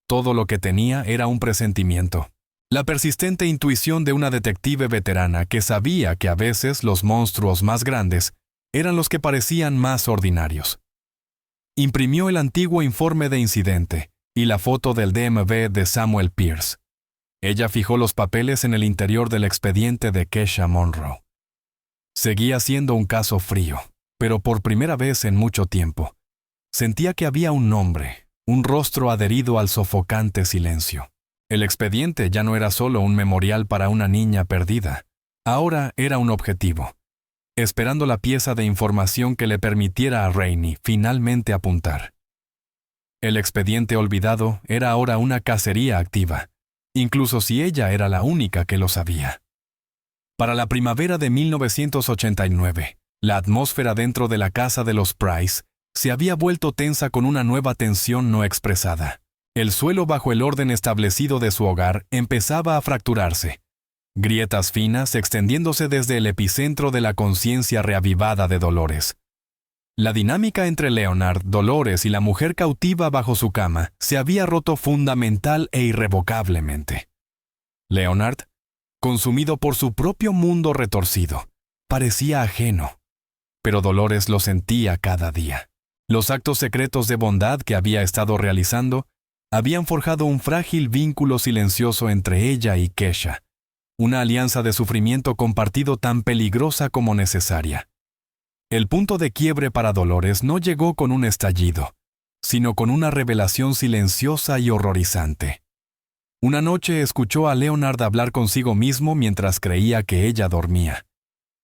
Todo lo que tenía era un presentimiento. La persistente intuición de una detective veterana que sabía que a veces los monstruos más grandes eran los que parecían más ordinarios. Imprimió el antiguo informe de incidente y la foto del DMV de Samuel Pierce. Ella fijó los papeles en el interior del expediente de Kesha Monroe. Seguía siendo un caso frío, pero por primera vez en mucho tiempo, sentía que había un nombre, un rostro adherido al sofocante silencio. El expediente ya no era solo un memorial para una niña perdida, ahora era un objetivo, esperando la pieza de información que le permitiera a Rainey finalmente apuntar. El expediente olvidado era ahora una cacería activa, incluso si ella era la única que lo sabía. Para la primavera de 1989, la atmósfera dentro de la casa de los Price se había vuelto tensa con una nueva tensión no expresada. El suelo bajo el orden establecido de su hogar empezaba a fracturarse. Grietas finas extendiéndose desde el epicentro de la conciencia reavivada de Dolores. La dinámica entre Leonard, Dolores y la mujer cautiva bajo su cama se había roto fundamental e irrevocablemente. Leonard, consumido por su propio mundo retorcido, parecía ajeno, pero Dolores lo sentía cada día. Los actos secretos de bondad que había estado realizando habían forjado un frágil vínculo silencioso entre ella y Kesha, una alianza de sufrimiento compartido tan peligrosa como necesaria. El punto de quiebre para Dolores no llegó con un estallido, sino con una revelación silenciosa y horrorizante. Una noche escuchó a Leonard hablar consigo mismo mientras creía que ella dormía.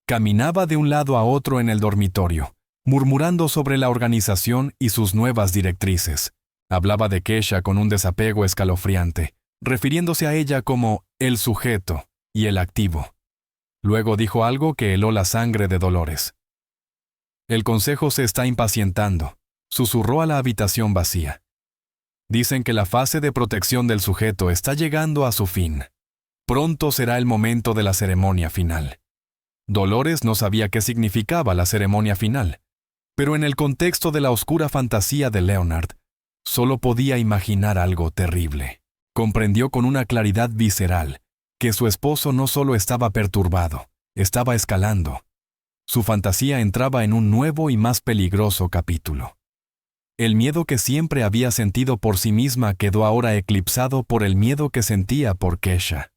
Caminaba de un lado a otro en el dormitorio, murmurando sobre la organización y sus nuevas directrices. Hablaba de Kesha con un desapego escalofriante, refiriéndose a ella como el sujeto y el activo. Luego dijo algo que heló la sangre de Dolores. El consejo se está impacientando, susurró a la habitación vacía. Dicen que la fase de protección del sujeto está llegando a su fin. Pronto será el momento de la ceremonia final. Dolores no sabía qué significaba la ceremonia final, pero en el contexto de la oscura fantasía de Leonard, solo podía imaginar algo terrible. Comprendió con una claridad visceral que su esposo no solo estaba perturbado, estaba escalando. Su fantasía entraba en un nuevo y más peligroso capítulo. El miedo que siempre había sentido por sí misma quedó ahora eclipsado por el miedo que sentía por Kesha.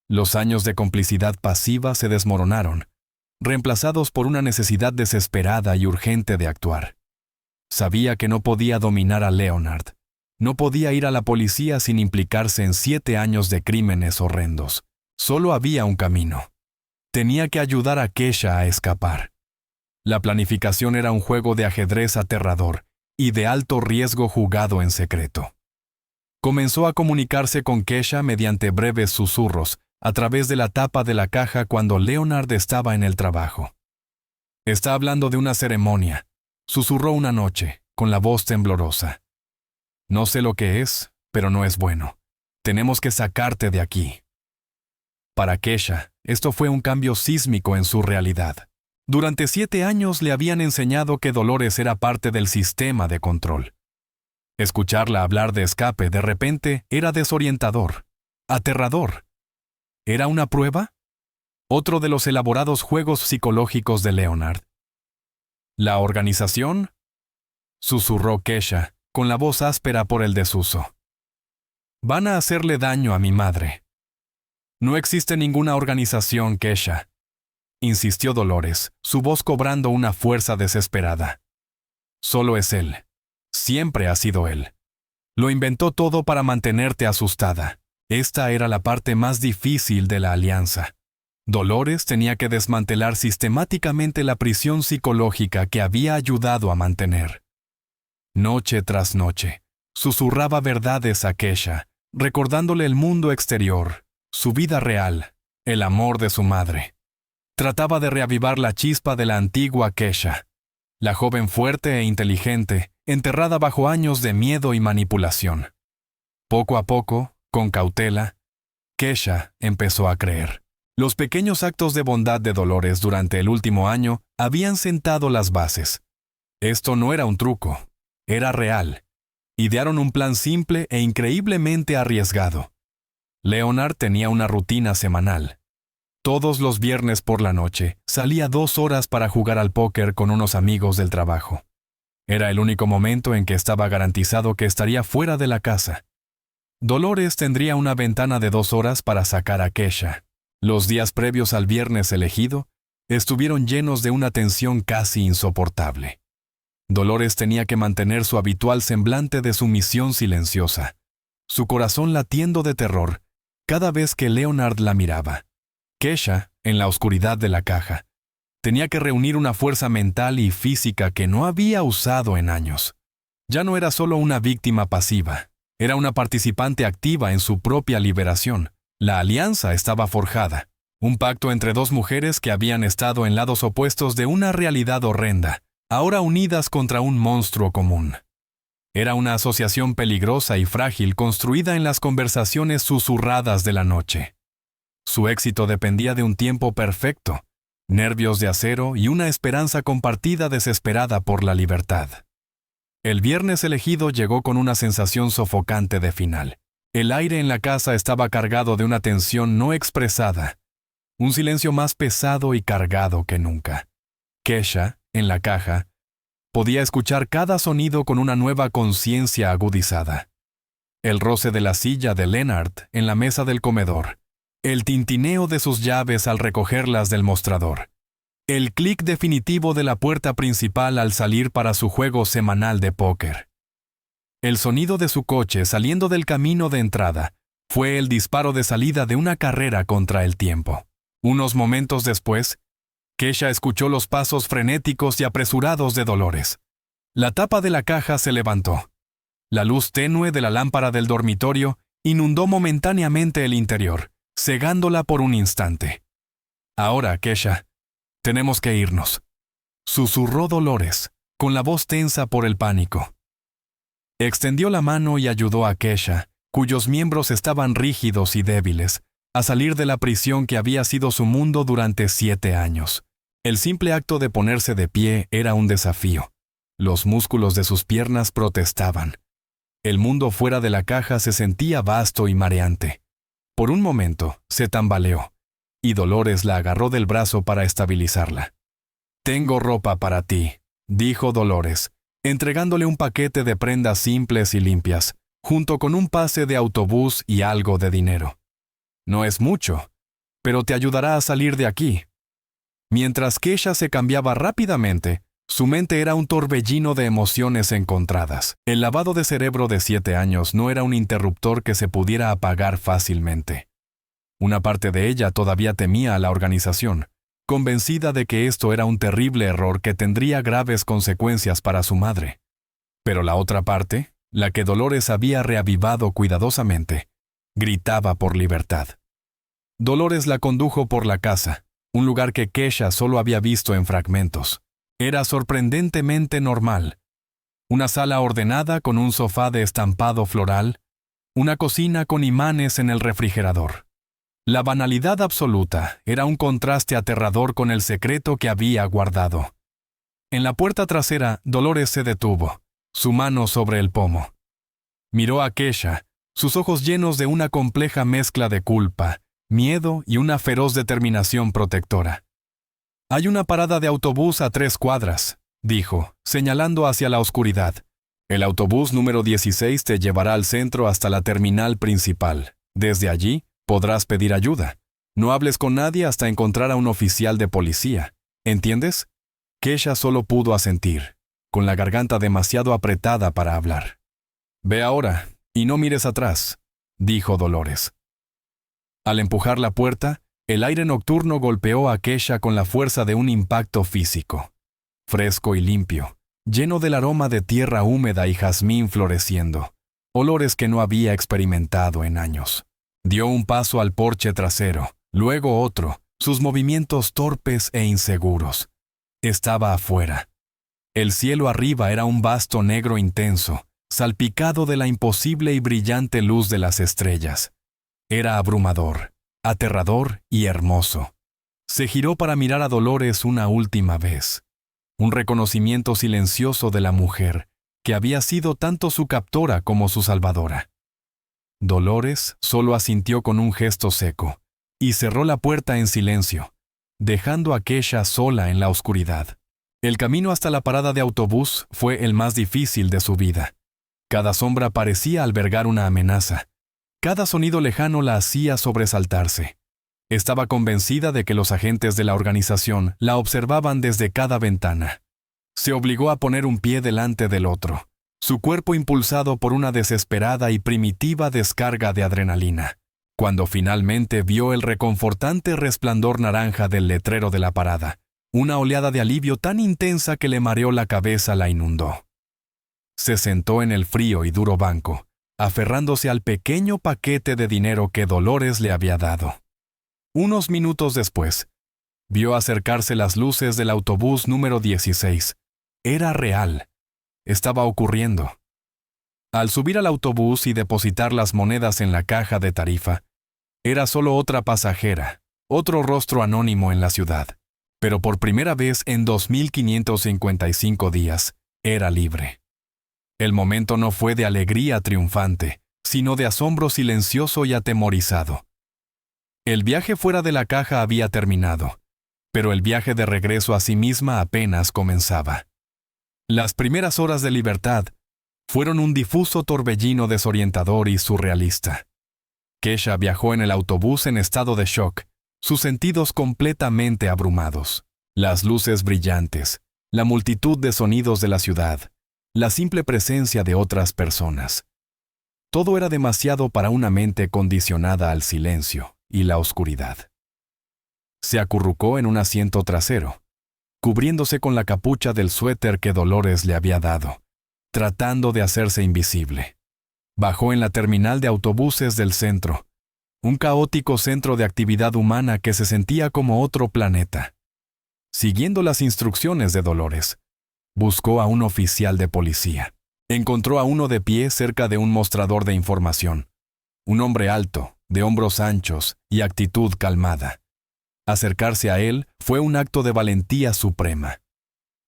Los años de complicidad pasiva se desmoronaron, reemplazados por una necesidad desesperada y urgente de actuar. Sabía que no podía dominar a Leonard, No podía ir a la policía sin implicarse en 7 años de crímenes horrendos. Solo había un camino. Tenía que ayudar a Kesha a escapar. La planificación era un juego de ajedrez aterrador y de alto riesgo jugado en secreto. Comenzó a comunicarse con Kesha mediante breves susurros a través de la tapa de la caja cuando Leonard estaba en el trabajo. «Está hablando de una ceremonia», susurró una noche, con la voz temblorosa. «No sé lo que es, pero no es bueno. Tenemos que sacarte de aquí». Para Kesha, esto fue un cambio sísmico en su realidad. Durante 7 años le habían enseñado que Dolores era parte del sistema de control. Escucharla hablar de escape de repente era desorientador, aterrador. ¿Era una prueba? Otro de los elaborados juegos psicológicos de Leonard. ¿La organización?, susurró Kesha, con la voz áspera por el desuso. «Van a hacerle daño a mi madre». «No existe ninguna organización, Kesha», insistió Dolores, su voz cobrando una fuerza desesperada. «Solo es él. Siempre ha sido él. Lo inventó todo para mantenerte asustada. Esta era la parte más difícil de la alianza. Dolores tenía que desmantelar sistemáticamente la prisión psicológica que había ayudado a mantener. Noche tras noche, susurraba verdades a Kesha, recordándole el mundo exterior, su vida real, el amor de su madre. Trataba de reavivar la chispa de la antigua Kesha, la joven fuerte e inteligente, enterrada bajo años de miedo y manipulación. Poco a poco, con cautela, Kesha empezó a creer. Los pequeños actos de bondad de Dolores durante el último año habían sentado las bases. Esto no era un truco, era real. Idearon un plan simple e increíblemente arriesgado. Leonard tenía una rutina semanal. Todos los viernes por la noche salía 2 horas para jugar al póker con unos amigos del trabajo. Era el único momento en que estaba garantizado que estaría fuera de la casa. Dolores tendría una ventana de 2 horas para sacar a Kesha. Los días previos al viernes elegido estuvieron llenos de una tensión casi insoportable. Dolores tenía que mantener su habitual semblante de sumisión silenciosa, su corazón latiendo de terror cada vez que Leonard la miraba. Kesha, en la oscuridad de la caja, tenía que reunir una fuerza mental y física que no había usado en años. Ya no era solo una víctima pasiva, era una participante activa en su propia liberación. La alianza estaba forjada, un pacto entre 2 mujeres que habían estado en lados opuestos de una realidad horrenda, ahora unidas contra un monstruo común. Era una asociación peligrosa y frágil construida en las conversaciones susurradas de la noche. Su éxito dependía de un tiempo perfecto, nervios de acero y una esperanza compartida desesperada por la libertad. El viernes elegido llegó con una sensación sofocante de final. El aire en la casa estaba cargado de una tensión no expresada, un silencio más pesado y cargado que nunca. Kesha, en la caja, podía escuchar cada sonido con una nueva conciencia agudizada. El roce de la silla de Leonard en la mesa del comedor, el tintineo de sus llaves al recogerlas del mostrador, el clic definitivo de la puerta principal al salir para su juego semanal de póker. El sonido de su coche saliendo del camino de entrada fue el disparo de salida de una carrera contra el tiempo. Unos momentos después, Kesha escuchó los pasos frenéticos y apresurados de Dolores. La tapa de la caja se levantó. La luz tenue de la lámpara del dormitorio inundó momentáneamente el interior, cegándola por un instante. «Ahora, Kesha, tenemos que irnos», susurró Dolores, con la voz tensa por el pánico. Extendió la mano y ayudó a Kesha, cuyos miembros estaban rígidos y débiles, a salir de la prisión que había sido su mundo durante 7 años. El simple acto de ponerse de pie era un desafío. Los músculos de sus piernas protestaban. El mundo fuera de la caja se sentía vasto y mareante. Por un momento, se tambaleó, y Dolores la agarró del brazo para estabilizarla. «Tengo ropa para ti», dijo Dolores, entregándole un paquete de prendas simples y limpias, junto con un pase de autobús y algo de dinero. «No es mucho, pero te ayudará a salir de aquí». Mientras Kesha se cambiaba rápidamente, Su mente era un torbellino de emociones encontradas. El lavado de cerebro de 7 años no era un interruptor que se pudiera apagar fácilmente. Una parte de ella todavía temía a la organización, convencida de que esto era un terrible error que tendría graves consecuencias para su madre. Pero la otra parte, la que Dolores había reavivado cuidadosamente, gritaba por libertad. Dolores la condujo por la casa, un lugar que Kesha solo había visto en fragmentos. Era sorprendentemente normal. Una sala ordenada con un sofá de estampado floral, una cocina con imanes en el refrigerador. La banalidad absoluta era un contraste aterrador con el secreto que había guardado. En la puerta trasera, Dolores se detuvo, su mano sobre el pomo. Miró a Kesha, sus ojos llenos de una compleja mezcla de culpa, miedo y una feroz determinación protectora. «Hay una parada de autobús a 3 cuadras», dijo, señalando hacia la oscuridad. «El autobús número 16 te llevará al centro hasta la terminal principal. Desde allí, podrás pedir ayuda. No hables con nadie hasta encontrar a un oficial de policía. ¿Entiendes?» Kesha solo pudo asentir, con la garganta demasiado apretada para hablar. «Ve ahora, y no mires atrás», dijo Dolores. Al empujar la puerta, el aire nocturno golpeó a Kesha con la fuerza de un impacto físico. Fresco y limpio, lleno del aroma de tierra húmeda y jazmín floreciendo, olores que no había experimentado en años. Dio un paso al porche trasero, luego otro, sus movimientos torpes e inseguros. Estaba afuera. El cielo arriba era un vasto negro intenso, salpicado de la imposible y brillante luz de las estrellas. Era abrumador, aterrador y hermoso. Se giró para mirar a Dolores una última vez. Un reconocimiento silencioso de la mujer, que había sido tanto su captora como su salvadora. Dolores solo asintió con un gesto seco, y cerró la puerta en silencio, dejando a Kesha sola en la oscuridad. El camino hasta la parada de autobús fue el más difícil de su vida. Cada sombra parecía albergar una amenaza. Cada sonido lejano la hacía sobresaltarse. Estaba convencida de que los agentes de la organización la observaban desde cada ventana. Se obligó a poner un pie delante del otro, su cuerpo impulsado por una desesperada y primitiva descarga de adrenalina. Cuando finalmente vio el reconfortante resplandor naranja del letrero de la parada, una oleada de alivio tan intensa que le mareó la cabeza la inundó. Se sentó en el frío y duro banco, aferrándose al pequeño paquete de dinero que Dolores le había dado. Unos minutos después, vio acercarse las luces del autobús número 16. Era real. Estaba ocurriendo. Al subir al autobús y depositar las monedas en la caja de tarifa, era solo otra pasajera, otro rostro anónimo en la ciudad. Pero por primera vez en 2555 días, era libre. El momento no fue de alegría triunfante, sino de asombro silencioso y atemorizado. El viaje fuera de la caja había terminado, pero el viaje de regreso a sí misma apenas comenzaba. Las primeras horas de libertad fueron un difuso torbellino desorientador y surrealista. Kesha viajó en el autobús en estado de shock, sus sentidos completamente abrumados. Las luces brillantes, la multitud de sonidos de la ciudad, la simple presencia de otras personas. Todo era demasiado para una mente condicionada al silencio y la oscuridad. Se acurrucó en un asiento trasero, cubriéndose con la capucha del suéter que Dolores le había dado, tratando de hacerse invisible. Bajó en la terminal de autobuses del centro, un caótico centro de actividad humana que se sentía como otro planeta. Siguiendo las instrucciones de Dolores, buscó a un oficial de policía. Encontró a uno de pie cerca de un mostrador de información. Un hombre alto, de hombros anchos y actitud calmada. Acercarse a él fue un acto de valentía suprema.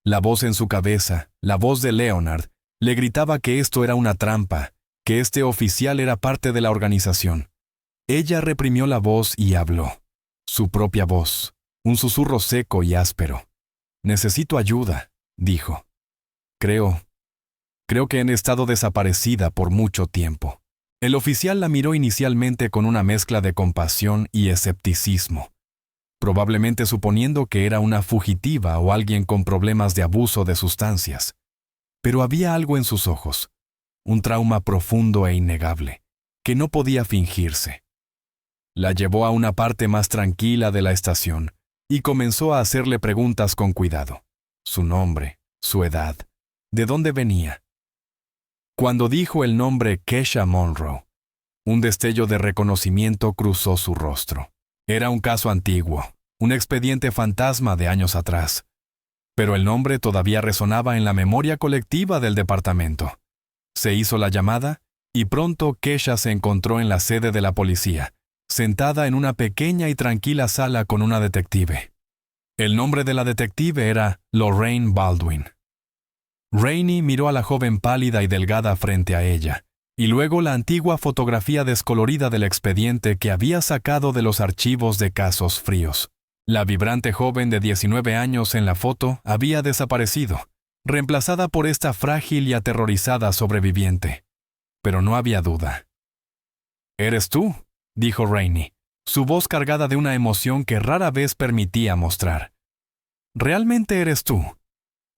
La voz en su cabeza, la voz de Leonard, le gritaba que esto era una trampa, que este oficial era parte de la organización. Ella reprimió la voz y habló. Su propia voz, un susurro seco y áspero. «Necesito ayuda», dijo. Creo que he estado desaparecida por mucho tiempo». El oficial la miró inicialmente con una mezcla de compasión y escepticismo. probablemente suponiendo que era una fugitiva o alguien con problemas de abuso de sustancias. Pero había algo en sus ojos, un trauma profundo e innegable, que no podía fingirse. La llevó a una parte más tranquila de la estación y comenzó a hacerle preguntas con cuidado. Su nombre, su edad, de dónde venía. Cuando dijo el nombre Kesha Monroe, un destello de reconocimiento cruzó su rostro. Era un caso antiguo, un expediente fantasma de años atrás. Pero el nombre todavía resonaba en la memoria colectiva del departamento. Se hizo la llamada y pronto Kesha se encontró en la sede de la policía, sentada en una pequeña y tranquila sala con una detective. El nombre de la detective era Lorraine Baldwin. Rainey miró a la joven pálida y delgada frente a ella, y luego la antigua fotografía descolorida del expediente que había sacado de los archivos de casos fríos. La vibrante joven de 19 años en la foto había desaparecido, reemplazada por esta frágil y aterrorizada sobreviviente. Pero no había duda. «¿Eres tú?», dijo Rainey, su voz cargada de una emoción que rara vez permitía mostrar. «¿Realmente eres tú?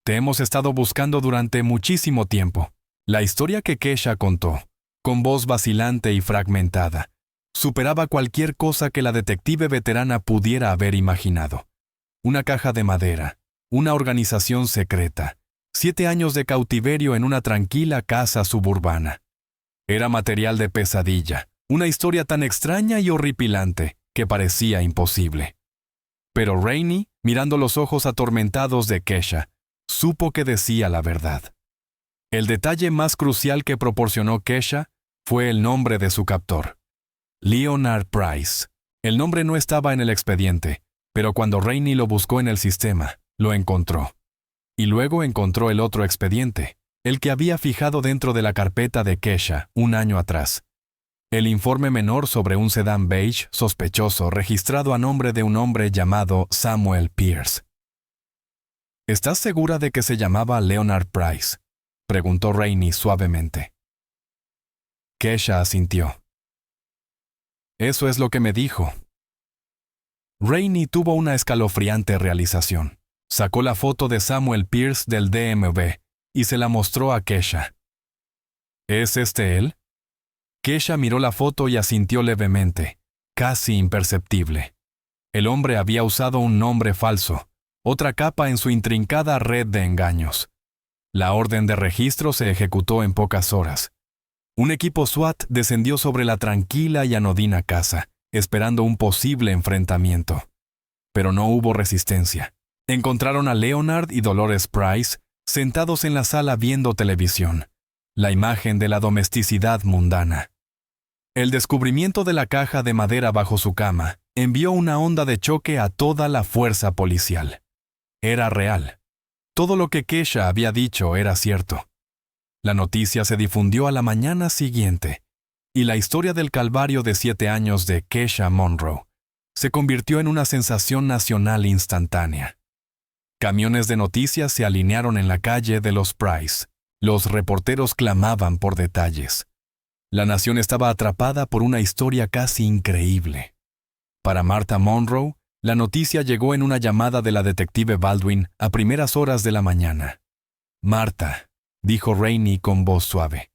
Te hemos estado buscando durante muchísimo tiempo». La historia que Kesha contó, con voz vacilante y fragmentada, superaba cualquier cosa que la detective veterana pudiera haber imaginado. Una caja de madera, una organización secreta, 7 años de cautiverio en una tranquila casa suburbana. Era material de pesadilla, una historia tan extraña y horripilante que parecía imposible. Pero Rainey, mirando los ojos atormentados de Kesha, supo que decía la verdad. El detalle más crucial que proporcionó Kesha fue el nombre de su captor. Leonard Price. El nombre no estaba en el expediente, pero cuando Rainey lo buscó en el sistema, lo encontró. Y luego encontró el otro expediente, el que había fijado dentro de la carpeta de Kesha un año atrás. El informe menor sobre un sedán beige sospechoso registrado a nombre de un hombre llamado Samuel Pierce. ¿Estás segura de que se llamaba Leonard Price?, preguntó Rainey suavemente. Kesha asintió. Eso es lo que me dijo. Rainey tuvo una escalofriante realización. Sacó la foto de Samuel Pierce del DMV y se la mostró a Kesha. ¿Es este él? Kesha miró la foto y asintió levemente, casi imperceptible. El hombre había usado un nombre falso, otra capa en su intrincada red de engaños. La orden de registro se ejecutó en pocas horas. Un equipo SWAT descendió sobre la tranquila y anodina casa, esperando un posible enfrentamiento. Pero no hubo resistencia. Encontraron a Leonard y Dolores Price sentados en la sala viendo televisión, la imagen de la domesticidad mundana. El descubrimiento de la caja de madera bajo su cama envió una onda de choque a toda la fuerza policial. Era real. Todo lo que Kesha había dicho era cierto. La noticia se difundió a la mañana siguiente, y la historia del calvario de 7 años de Kesha Monroe se convirtió en una sensación nacional instantánea. Camiones de noticias se alinearon en la calle de los Price. Los reporteros clamaban por detalles. La nación estaba atrapada por una historia casi increíble. Para Martha Monroe, la noticia llegó en una llamada de la detective Baldwin a primeras horas de la mañana. «Martha», dijo Rainey con voz suave.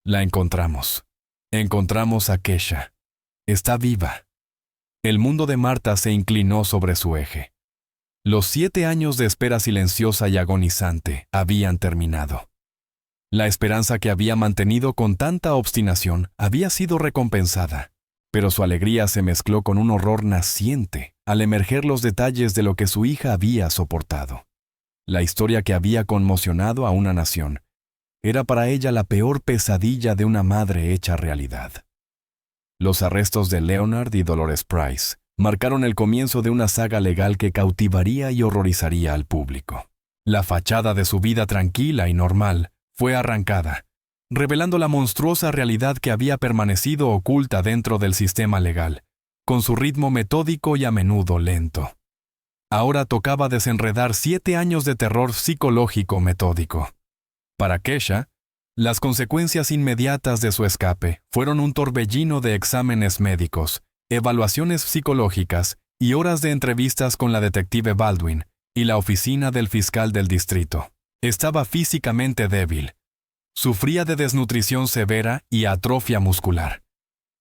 «La encontramos. Encontramos a Kesha. Está viva». El mundo de Martha se inclinó sobre su eje. Los 7 años de espera silenciosa y agonizante habían terminado. La esperanza que había mantenido con tanta obstinación había sido recompensada, pero su alegría se mezcló con un horror naciente al emerger los detalles de lo que su hija había soportado. La historia que había conmocionado a una nación era para ella la peor pesadilla de una madre hecha realidad. Los arrestos de Leonard y Dolores Price marcaron el comienzo de una saga legal que cautivaría y horrorizaría al público. La fachada de su vida tranquila y normal fue arrancada, revelando la monstruosa realidad que había permanecido oculta dentro del sistema legal, con su ritmo metódico y a menudo lento. Ahora tocaba desenredar 7 años de terror psicológico metódico. Para Kesha, las consecuencias inmediatas de su escape fueron un torbellino de exámenes médicos, evaluaciones psicológicas y horas de entrevistas con la detective Baldwin y la oficina del fiscal del distrito. Estaba físicamente débil. Sufría de desnutrición severa y atrofia muscular.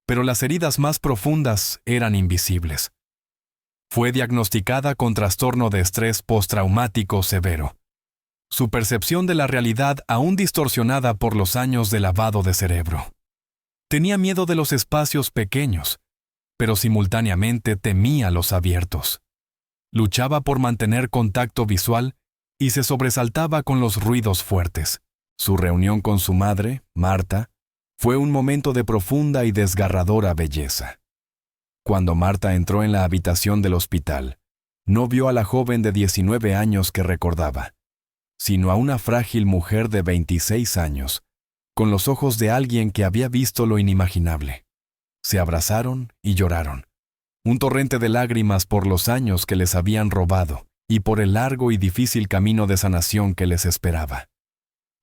Pero las heridas más profundas eran invisibles. Fue diagnosticada con trastorno de estrés postraumático severo. Su percepción de la realidad aún distorsionada por los años de lavado de cerebro. Tenía miedo de los espacios pequeños, pero simultáneamente temía los abiertos. Luchaba por mantener contacto visual y se sobresaltaba con los ruidos fuertes. Su reunión con su madre, Marta, fue un momento de profunda y desgarradora belleza. Cuando Marta entró en la habitación del hospital, no vio a la joven de 19 años que recordaba, sino a una frágil mujer de 26 años, con los ojos de alguien que había visto lo inimaginable. Se abrazaron y lloraron. Un torrente de lágrimas por los años que les habían robado y por el largo y difícil camino de sanación que les esperaba.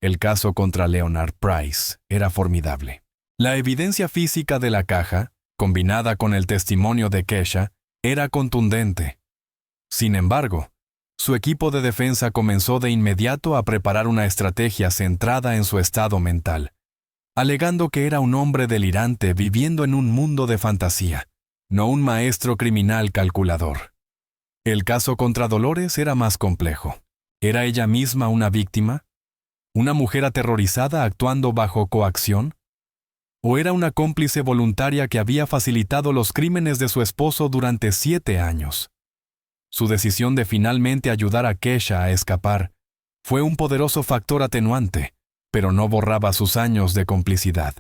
El caso contra Leonard Price era formidable. La evidencia física de la caja, combinada con el testimonio de Kesha, era contundente. Sin embargo, su equipo de defensa comenzó de inmediato a preparar una estrategia centrada en su estado mental, alegando que era un hombre delirante viviendo en un mundo de fantasía, no un maestro criminal calculador. El caso contra Dolores era más complejo. ¿Era ella misma una víctima? ¿Una mujer aterrorizada actuando bajo coacción? ¿O era una cómplice voluntaria que había facilitado los crímenes de su esposo durante 7 años? Su decisión de finalmente ayudar a Kesha a escapar fue un poderoso factor atenuante, pero no borraba sus años de complicidad.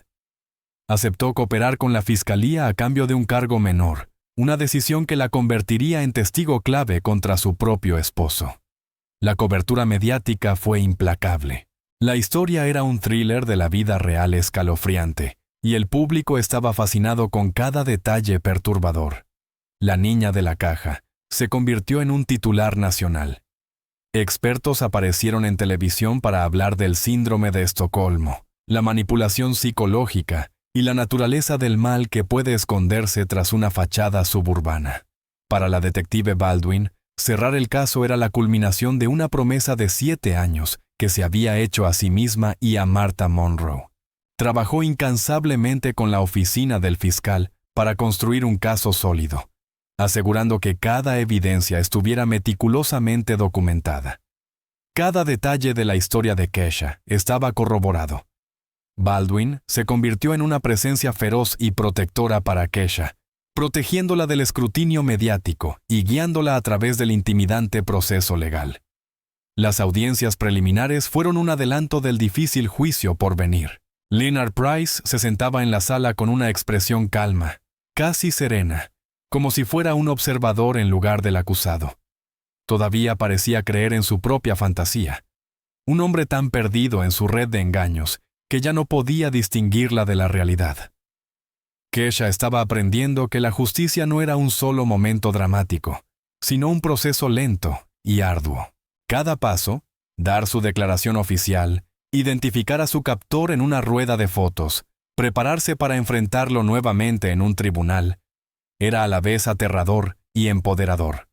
Aceptó cooperar con la fiscalía a cambio de un cargo menor, una decisión que la convertiría en testigo clave contra su propio esposo. La cobertura mediática fue implacable. La historia era un thriller de la vida real escalofriante, y el público estaba fascinado con cada detalle perturbador. La niña de la caja se convirtió en un titular nacional. Expertos aparecieron en televisión para hablar del síndrome de Estocolmo, la manipulación psicológica y la naturaleza del mal que puede esconderse tras una fachada suburbana. Para la detective Baldwin, cerrar el caso era la culminación de una promesa de 7 años que se había hecho a sí misma y a Martha Monroe. Trabajó incansablemente con la oficina del fiscal para construir un caso sólido, asegurando que cada evidencia estuviera meticulosamente documentada. Cada detalle de la historia de Kesha estaba corroborado. Baldwin se convirtió en una presencia feroz y protectora para Kesha, protegiéndola del escrutinio mediático y guiándola a través del intimidante proceso legal. Las audiencias preliminares fueron un adelanto del difícil juicio por venir. Leonard Price se sentaba en la sala con una expresión calma, casi serena, como si fuera un observador en lugar del acusado. Todavía parecía creer en su propia fantasía. Un hombre tan perdido en su red de engaños que ya no podía distinguirla de la realidad. Kesha estaba aprendiendo que la justicia no era un solo momento dramático, sino un proceso lento y arduo. Cada paso, dar su declaración oficial, identificar a su captor en una rueda de fotos, prepararse para enfrentarlo nuevamente en un tribunal, era a la vez aterrador y empoderador.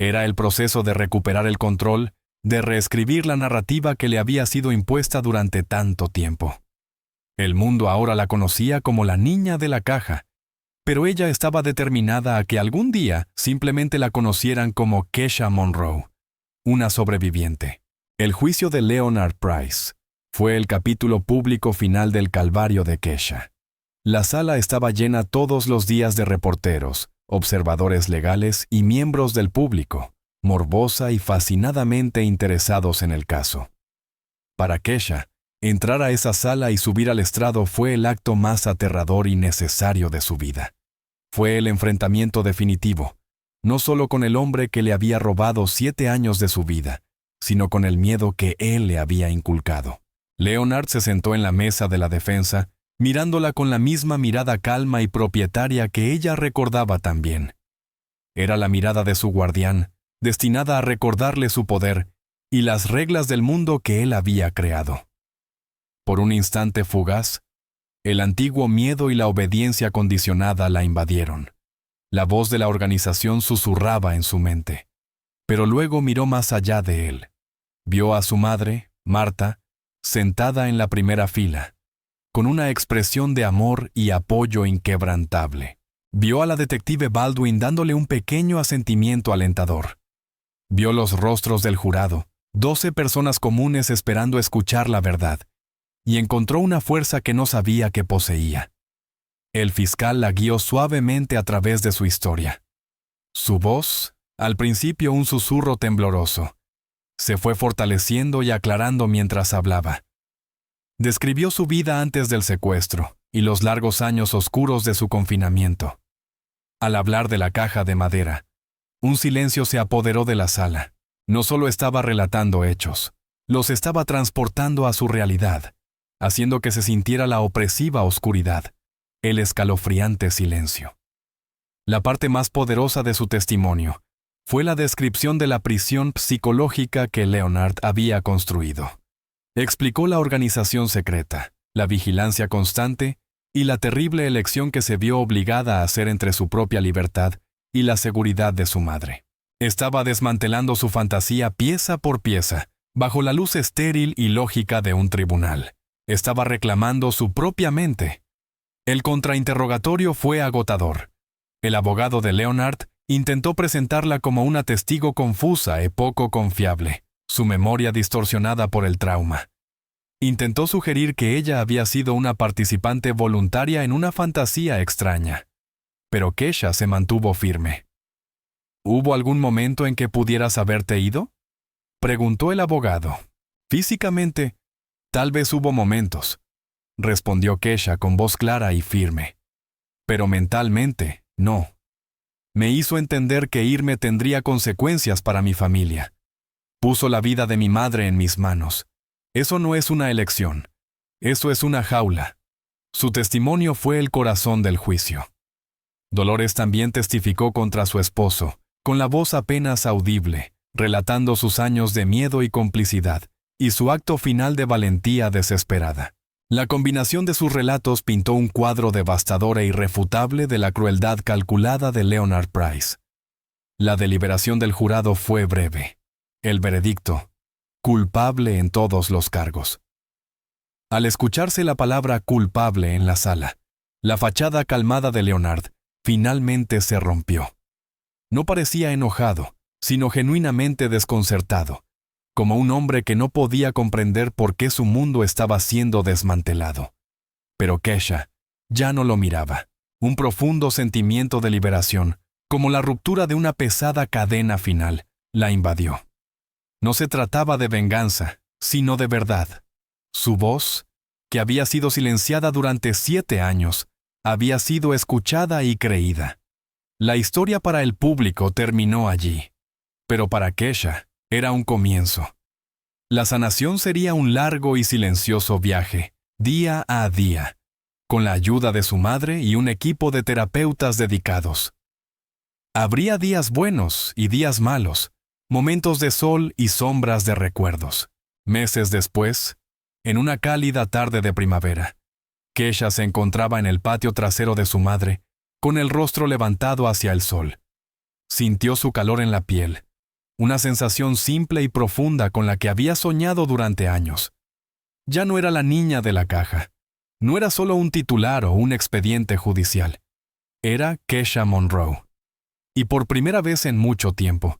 Era el proceso de recuperar el control, de reescribir la narrativa que le había sido impuesta durante tanto tiempo. El mundo ahora la conocía como la niña de la caja, pero ella estaba determinada a que algún día simplemente la conocieran como Kesha Monroe, una sobreviviente. El juicio de Leonard Price fue el capítulo público final del calvario de Kesha. La sala estaba llena todos los días de reporteros, observadores legales y miembros del público, morbosa y fascinadamente interesados en el caso. Para Kesha, entrar a esa sala y subir al estrado fue el acto más aterrador y necesario de su vida. Fue el enfrentamiento definitivo, no solo con el hombre que le había robado 7 años de su vida, sino con el miedo que él le había inculcado. Leonard se sentó en la mesa de la defensa, mirándola con la misma mirada calma y propietaria que ella recordaba también. Era la mirada de su guardián, destinada a recordarle su poder y las reglas del mundo que él había creado. Por un instante fugaz, el antiguo miedo y la obediencia condicionada la invadieron. La voz de la organización susurraba en su mente. Pero luego miró más allá de él. Vio a su madre, Marta, sentada en la primera fila, con una expresión de amor y apoyo inquebrantable. Vio a la detective Baldwin dándole un pequeño asentimiento alentador. Vio los rostros del jurado, 12 personas comunes esperando escuchar la verdad, y encontró una fuerza que no sabía que poseía. El fiscal la guió suavemente a través de su historia. Su voz, al principio un susurro tembloroso, se fue fortaleciendo y aclarando mientras hablaba. Describió su vida antes del secuestro y los largos años oscuros de su confinamiento. Al hablar de la caja de madera, un silencio se apoderó de la sala. No solo estaba relatando hechos, los estaba transportando a su realidad, haciendo que se sintiera la opresiva oscuridad, el escalofriante silencio. La parte más poderosa de su testimonio fue la descripción de la prisión psicológica que Leonard había construido. Explicó la organización secreta, la vigilancia constante y la terrible elección que se vio obligada a hacer entre su propia libertad y la seguridad de su madre. Estaba desmantelando su fantasía pieza por pieza, bajo la luz estéril y lógica de un tribunal. Estaba reclamando su propia mente. El contrainterrogatorio fue agotador. El abogado de Leonard intentó presentarla como una testigo confusa y poco confiable, su memoria distorsionada por el trauma. Intentó sugerir que ella había sido una participante voluntaria en una fantasía extraña. Pero Kesha se mantuvo firme. ¿Hubo algún momento en que pudieras haberte ido?, preguntó el abogado. Físicamente, tal vez hubo momentos, respondió Kesha con voz clara y firme. Pero mentalmente, no. Me hizo entender que irme tendría consecuencias para mi familia. Puso la vida de mi madre en mis manos. Eso no es una elección. Eso es una jaula. Su testimonio fue el corazón del juicio. Dolores también testificó contra su esposo, con la voz apenas audible, relatando sus años de miedo y complicidad, y su acto final de valentía desesperada. La combinación de sus relatos pintó un cuadro devastador e irrefutable de la crueldad calculada de Leonard Price. La deliberación del jurado fue breve. El veredicto: culpable en todos los cargos. Al escucharse la palabra culpable en la sala, la fachada calmada de Leonard finalmente se rompió. No parecía enojado, sino genuinamente desconcertado, como un hombre que no podía comprender por qué su mundo estaba siendo desmantelado. Pero Kesha ya no lo miraba. Un profundo sentimiento de liberación, como la ruptura de una pesada cadena final, la invadió. No se trataba de venganza, sino de verdad. Su voz, que había sido silenciada durante 7 años, había sido escuchada y creída. La historia para el público terminó allí, pero para Kesha era un comienzo. La sanación sería un largo y silencioso viaje, día a día, con la ayuda de su madre y un equipo de terapeutas dedicados. Habría días buenos y días malos, momentos de sol y sombras de recuerdos. Meses después, en una cálida tarde de primavera, Kesha se encontraba en el patio trasero de su madre, con el rostro levantado hacia el sol. Sintió su calor en la piel, una sensación simple y profunda con la que había soñado durante años. Ya no era la niña de la caja. No era solo un titular o un expediente judicial. Era Kesha Monroe. Y por primera vez en mucho tiempo,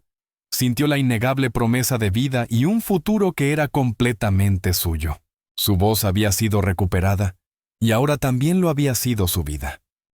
sintió la innegable promesa de vida y un futuro que era completamente suyo. Su voz había sido recuperada, y ahora también lo había sido su vida.